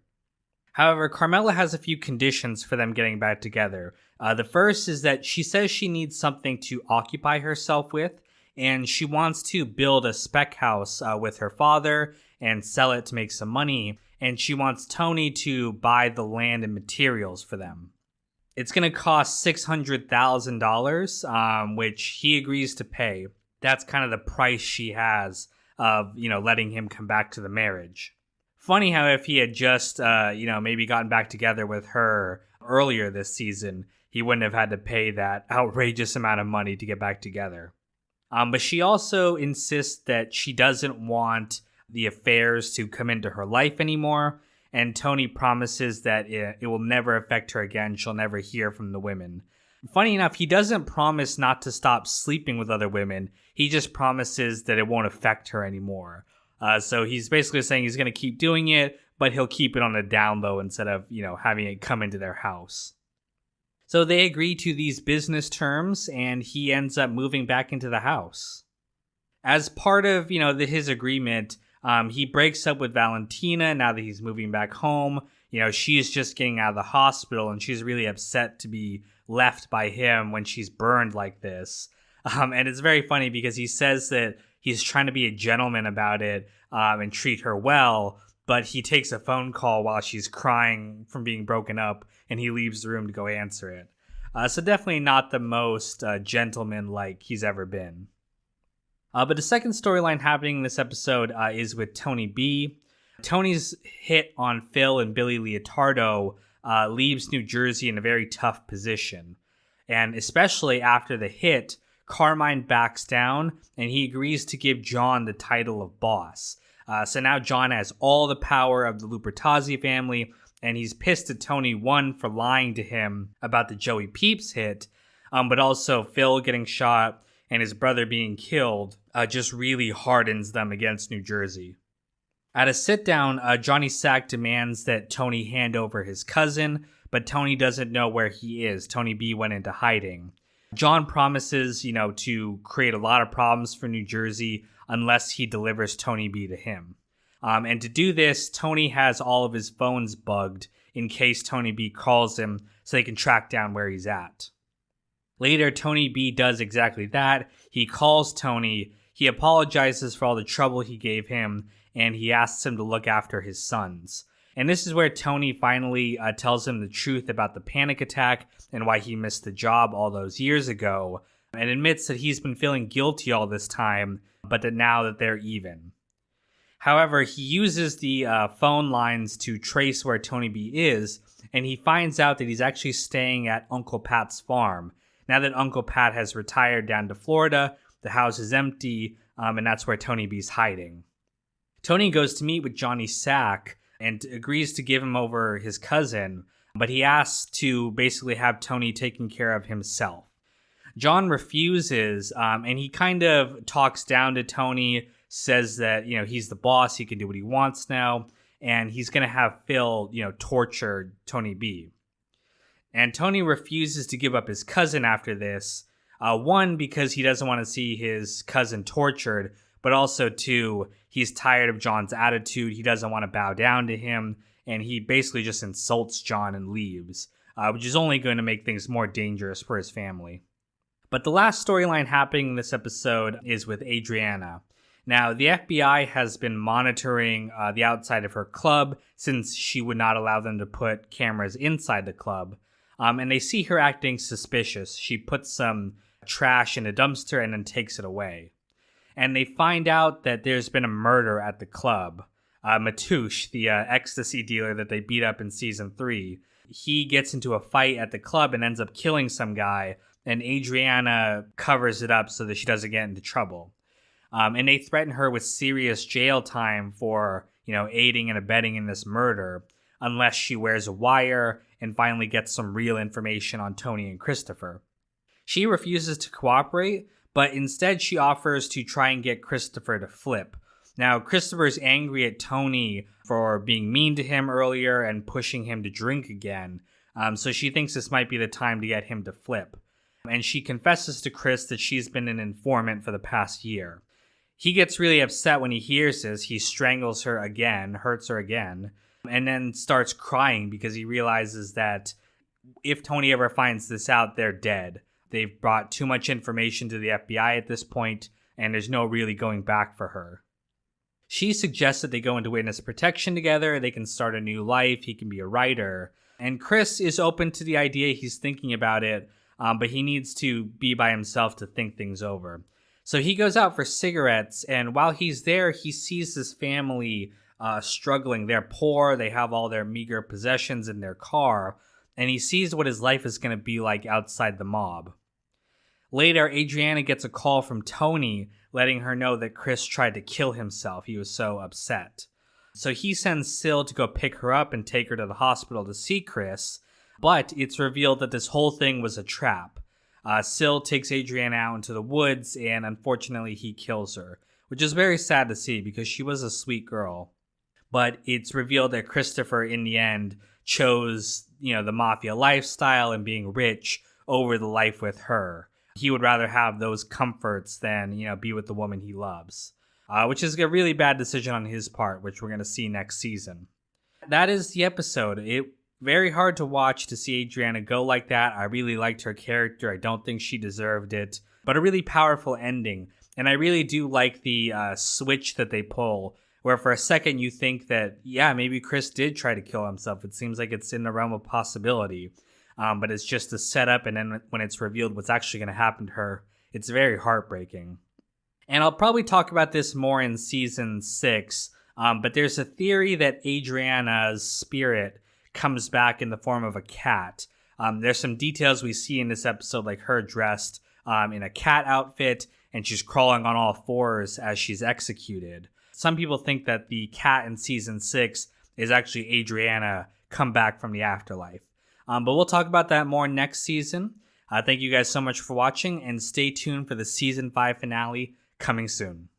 However, Carmela has a few conditions for them getting back together. The first is that she says she needs something to occupy herself with, and she wants to build a spec house with her father and sell it to make some money, and she wants Tony to buy the land and materials for them. It's going to cost $600,000, which he agrees to pay. That's kind of the price she has of, letting him come back to the marriage. Funny how if he had just, maybe gotten back together with her earlier this season, he wouldn't have had to pay that outrageous amount of money to get back together. But she also insists that she doesn't want the affairs to come into her life anymore, and Tony promises that it will never affect her again. She'll never hear from the women. Funny enough, he doesn't promise not to stop sleeping with other women. He just promises that it won't affect her anymore. So he's basically saying he's going to keep doing it, but he'll keep it on a down low instead of, having it come into their house. So they agree to these business terms, and he ends up moving back into the house. As part of, his agreement, he breaks up with Valentina now that he's moving back home. She's just getting out of the hospital, and she's really upset to be left by him when she's burned like this. And it's very funny because he says that he's trying to be a gentleman about it and treat her well, but he takes a phone call while she's crying from being broken up, and he leaves the room to go answer it. So definitely not the most gentleman-like he's ever been. But the second storyline happening in this episode is with Tony B. Tony's hit on Phil and Billy Leotardo leaves New Jersey in a very tough position. And especially after the hit, Carmine backs down and he agrees to give John the title of boss. So now John has all the power of the Lupertazzi family, and he's pissed at Tony, one, for lying to him about the Joey Peeps hit, but also Phil getting shot and his brother being killed just really hardens them against New Jersey. At a sit-down, Johnny Sack demands that Tony hand over his cousin, but Tony doesn't know where he is. Tony B went into hiding. John promises, to create a lot of problems for New Jersey unless he delivers Tony B to him. And to do this, Tony has all of his phones bugged in case Tony B calls him so they can track down where he's at. Later, Tony B does exactly that. He calls Tony, he apologizes for all the trouble he gave him, and he asks him to look after his sons. And this is where Tony finally tells him the truth about the panic attack and why he missed the job all those years ago, and admits that he's been feeling guilty all this time, but that now that they're even. However, he uses the phone lines to trace where Tony B is, and he finds out that he's actually staying at Uncle Pat's farm. Now that Uncle Pat has retired down to Florida, the house is empty, and that's where Tony B's hiding. Tony goes to meet with Johnny Sack and agrees to give him over his cousin, but he asks to basically have Tony taken care of himself. John refuses, and he kind of talks down to Tony, says that, he's the boss, he can do what he wants now, and he's going to have Phil, torture Tony B. And Tony refuses to give up his cousin after this, one, because he doesn't want to see his cousin tortured, but also two, he's tired of John's attitude, he doesn't want to bow down to him, and he basically just insults John and leaves, which is only going to make things more dangerous for his family. But the last storyline happening in this episode is with Adriana. Now, the FBI has been monitoring the outside of her club since she would not allow them to put cameras inside the club. And they see her acting suspicious. She puts some trash in a dumpster and then takes it away. And they find out that there's been a murder at the club. Matouche, the ecstasy dealer that they beat up in season 3, he gets into a fight at the club and ends up killing some guy, and Adriana covers it up so that she doesn't get into trouble. And they threaten her with serious jail time for, aiding and abetting in this murder, unless she wears a wire and finally gets some real information on Tony and Christopher. She refuses to cooperate, but instead she offers to try and get Christopher to flip. Now, Christopher's angry at Tony for being mean to him earlier and pushing him to drink again, so she thinks this might be the time to get him to flip. And she confesses to Chris that she's been an informant for the past year. He gets really upset when he hears this. He strangles her again, hurts her again, and then starts crying because he realizes that if Tony ever finds this out, they're dead. They've brought too much information to the FBI at this point, and there's no really going back for her. She suggests that they go into witness protection together, they can start a new life, he can be a writer. And Chris is open to the idea, he's thinking about it, but he needs to be by himself to think things over. So he goes out for cigarettes, and while he's there, he sees this family struggling. They're poor. They have all their meager possessions in their car. And he sees what his life is going to be like outside the mob. Later, Adriana gets a call from Tony letting her know that Chris tried to kill himself. He was so upset. So he sends Syl to go pick her up and take her to the hospital to see Chris. But it's revealed that this whole thing was a trap. Syl takes Adriana out into the woods, and unfortunately he kills her, which is very sad to see because she was a sweet girl. But it's revealed that Christopher, in the end, chose, the mafia lifestyle and being rich over the life with her. He would rather have those comforts than, be with the woman he loves, which is a really bad decision on his part, which we're going to see next season. That is the episode. It very hard to watch to see Adriana go like that. I really liked her character. I don't think she deserved it, but a really powerful ending. And I really do like the switch that they pull, where for a second you think that, maybe Chris did try to kill himself. It seems like it's in the realm of possibility. But it's just a setup, and then when it's revealed what's actually going to happen to her, it's very heartbreaking. And I'll probably talk about this more in season 6, but there's a theory that Adriana's spirit comes back in the form of a cat. There's some details we see in this episode, like her dressed in a cat outfit, and she's crawling on all fours as she's executed. Some people think that the cat in season 6 is actually Adriana come back from the afterlife. But we'll talk about that more next season. Thank you guys so much for watching, and stay tuned for the season 5 finale coming soon.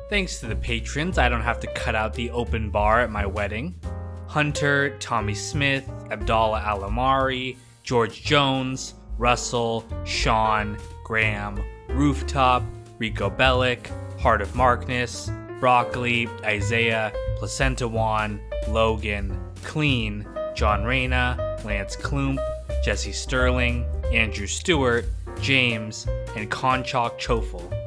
Thanks to the patrons, I don't have to cut out the open bar at my wedding. Hunter, Tommy Smith, Abdallah Alamari, George Jones, Russell, Sean, Graham, Rooftop, Rico Bellick, Heart of Markness, Broccoli, Isaiah, Placenta Juan, Logan, Clean, John Reyna, Lance Klump, Jesse Sterling, Andrew Stewart, James, and Conchok Chofel.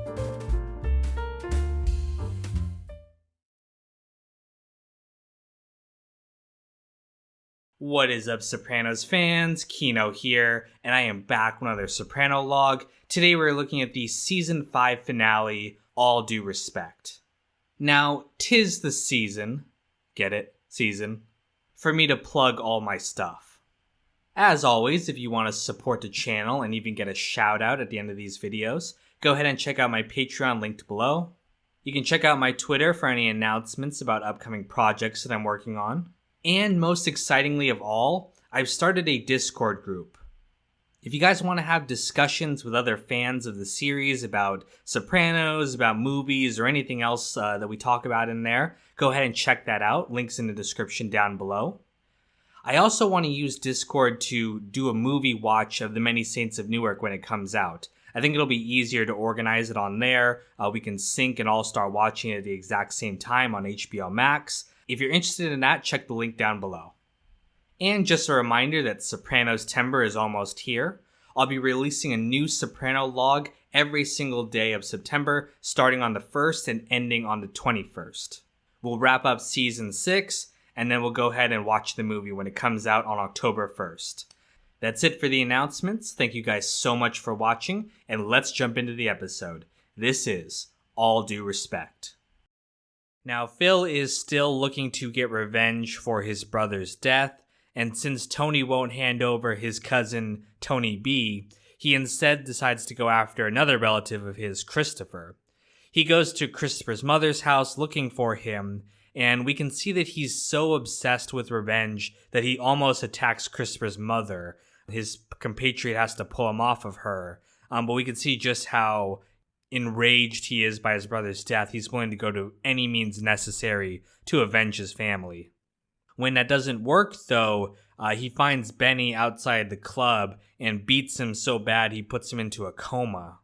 What is up, Sopranos fans? Kino here, and I am back with another Sopranolog. Today we're looking at the season 5 finale, All Due Respect. Now, 'tis the season, get it? Season, for me to plug all my stuff. As always, if you want to support the channel and even get a shout out at the end of these videos, go ahead and check out my Patreon linked below. You can check out my Twitter for any announcements about upcoming projects that I'm working on. And most excitingly of all, I've started a Discord group. If you guys want to have discussions with other fans of the series about Sopranos, about movies, or anything else that we talk about in there, go ahead and check that out. Links in the description down below. I also want to use Discord to do a movie watch of The Many Saints of Newark when it comes out. I think it'll be easier to organize it on there. We can sync and all start watching it at the exact same time on HBO Max. If you're interested in that, check the link down below. And just a reminder that Sopranos Timber is almost here. I'll be releasing a new Sopranolog every single day of September, starting on the 1st and ending on the 21st. We'll wrap up season 6, and then we'll go ahead and watch the movie when it comes out on October 1st. That's it for the announcements. Thank you guys so much for watching, and let's jump into the episode. This is All Due Respect. Now, Phil is still looking to get revenge for his brother's death, and since Tony won't hand over his cousin, Tony B., he instead decides to go after another relative of his, Christopher. He goes to Christopher's mother's house looking for him, and we can see that he's so obsessed with revenge that he almost attacks Christopher's mother. His compatriot has to pull him off of her, but we can see just how enraged he is by his brother's death. He's willing to go to any means necessary to avenge his family. When that doesn't work, though, he finds Benny outside the club and beats him so bad he puts him into a coma.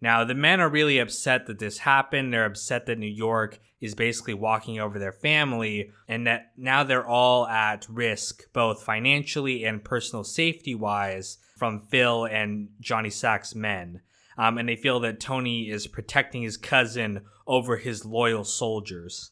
Now, the men are really upset that this happened. They're upset that New York is basically walking over their family, and that now they're all at risk, both financially and personal safety-wise, from Phil and Johnny Sack's men. And they feel that Tony is protecting his cousin over his loyal soldiers.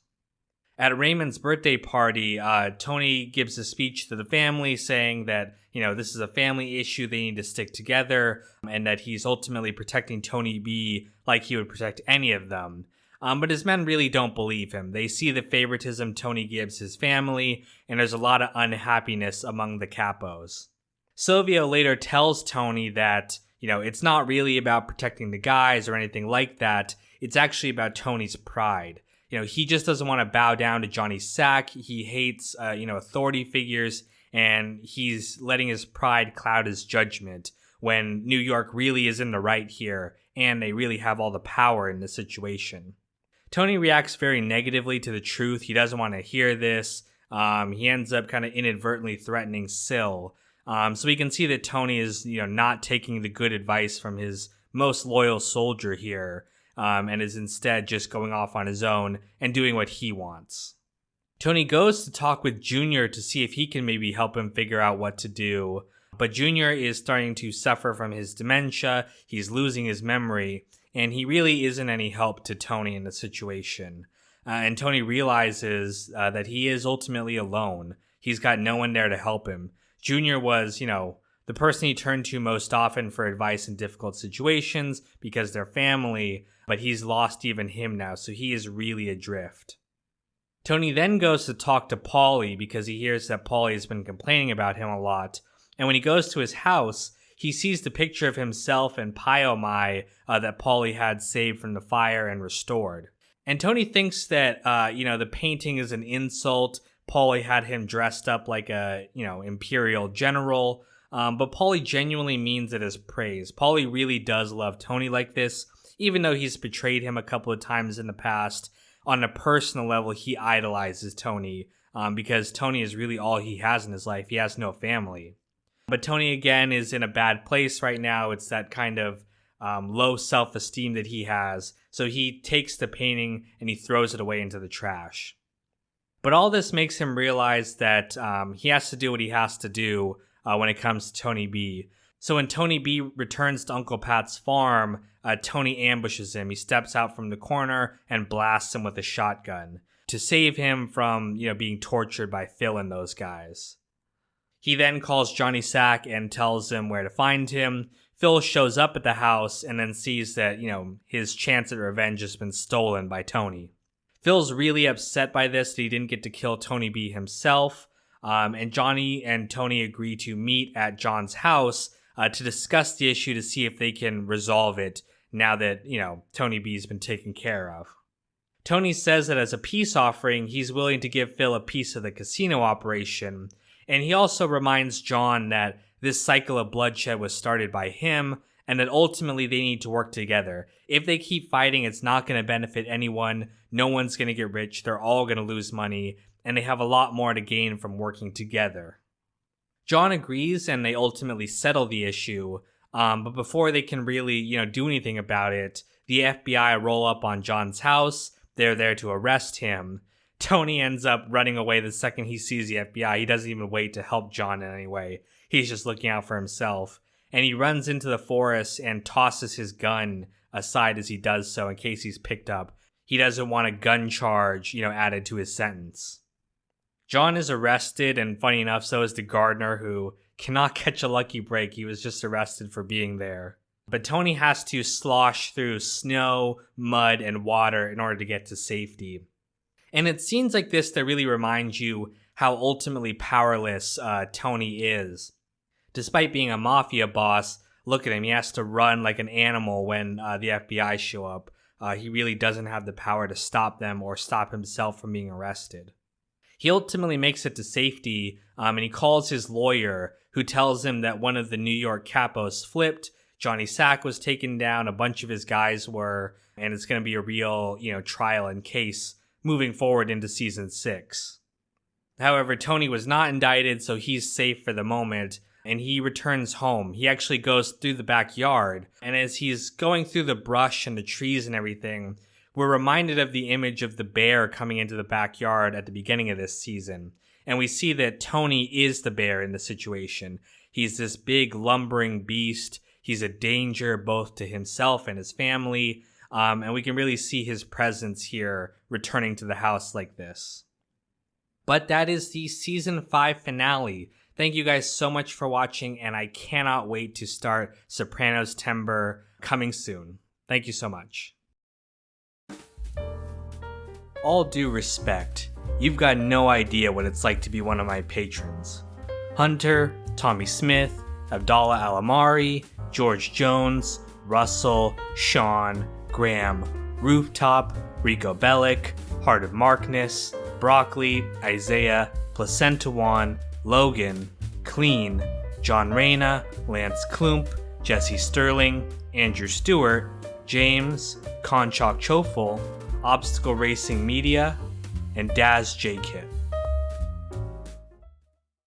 At Raymond's birthday party, Tony gives a speech to the family saying that, this is a family issue, they need to stick together, and that he's ultimately protecting Tony B like he would protect any of them. But his men really don't believe him. They see the favoritism Tony gives his family, and there's a lot of unhappiness among the capos. Silvio later tells Tony that, it's not really about protecting the guys or anything like that. It's actually about Tony's pride. He just doesn't want to bow down to Johnny Sack. He hates, authority figures, and he's letting his pride cloud his judgment when New York really is in the right here, and they really have all the power in the situation. Tony reacts very negatively to the truth. He doesn't want to hear this. He ends up kind of inadvertently threatening Sil. So we can see that Tony is, not taking the good advice from his most loyal soldier here, and is instead just going off on his own and doing what he wants. Tony goes to talk with Junior to see if he can maybe help him figure out what to do, but Junior is starting to suffer from his dementia. He's losing his memory, and he really isn't any help to Tony in the situation. And Tony realizes that he is ultimately alone. He's got no one there to help him. Junior was, the person he turned to most often for advice in difficult situations because they're family, but he's lost even him now, so he is really adrift. Tony then goes to talk to Paulie because he hears that Paulie has been complaining about him a lot, and when he goes to his house, he sees the picture of himself and Pyomai that Paulie had saved from the fire and restored. And Tony thinks that, the painting is an insult. Paulie had him dressed up like a, imperial general, but Paulie genuinely means it as praise. Paulie really does love Tony like this, even though he's betrayed him a couple of times in the past. On a personal level, he idolizes Tony because Tony is really all he has in his life. He has no family. But Tony, again, is in a bad place right now. It's that kind of low self-esteem that he has. So he takes the painting and he throws it away into the trash. But all this makes him realize that he has to do what he has to do when it comes to Tony B. So when Tony B returns to Uncle Pat's farm, Tony ambushes him. He steps out from the corner and blasts him with a shotgun to save him from, being tortured by Phil and those guys. He then calls Johnny Sack and tells him where to find him. Phil shows up at the house and then sees that, his chance at revenge has been stolen by Tony. Phil's really upset by this that he didn't get to kill Tony B himself. And Johnny and Tony agree to meet at John's house to discuss the issue to see if they can resolve it now that, Tony B's been taken care of. Tony says that as a peace offering, he's willing to give Phil a piece of the casino operation. And he also reminds John that this cycle of bloodshed was started by him and that ultimately they need to work together. If they keep fighting, it's not going to benefit anyone. No one's going to get rich. They're all going to lose money, and they have a lot more to gain from working together. John agrees, and they ultimately settle the issue. But before they can really, do anything about it, the FBI roll up on John's house. They're there to arrest him. Tony ends up running away the second he sees the FBI. He doesn't even wait to help John in any way. He's just looking out for himself. And he runs into the forest and tosses his gun aside as he does so in case he's picked up. He doesn't want a gun charge, added to his sentence. John is arrested, and funny enough, so is the gardener who cannot catch a lucky break. He was just arrested for being there. But Tony has to slosh through snow, mud, and water in order to get to safety. And it's scenes like this that really remind you how ultimately powerless Tony is. Despite being a mafia boss, look at him. He has to run like an animal when the FBI show up. He really doesn't have the power to stop them or stop himself from being arrested. He ultimately makes it to safety, and he calls his lawyer, who tells him that one of the New York capos flipped. Johnny Sack was taken down. A bunch of his guys were, and it's going to be a real, trial and case moving forward into season 6. However, Tony was not indicted, so he's safe for the moment. And he returns home. He actually goes through the backyard. And as he's going through the brush and the trees and everything, we're reminded of the image of the bear coming into the backyard at the beginning of this season. And we see that Tony is the bear in the situation. He's this big lumbering beast. He's a danger both to himself and his family. And we can really see his presence here returning to the house like this. But that is the season 5 finale. Thank you guys so much for watching, and I cannot wait to start Sopranos Timber coming soon. Thank you so much. all due respect, you've got no idea what it's like to be one of my patrons. Hunter, Tommy Smith, Abdallah Alamari, George Jones, Russell, Sean, Graham, Rooftop, Rico Bellic, Heart of Markness, Broccoli, Isaiah, Placentawan, Logan, Clean, John Reyna, Lance Klump, Jesse Sterling, Andrew Stewart, James, Conchok Chofel, Obstacle Racing Media, and Daz J. Kit.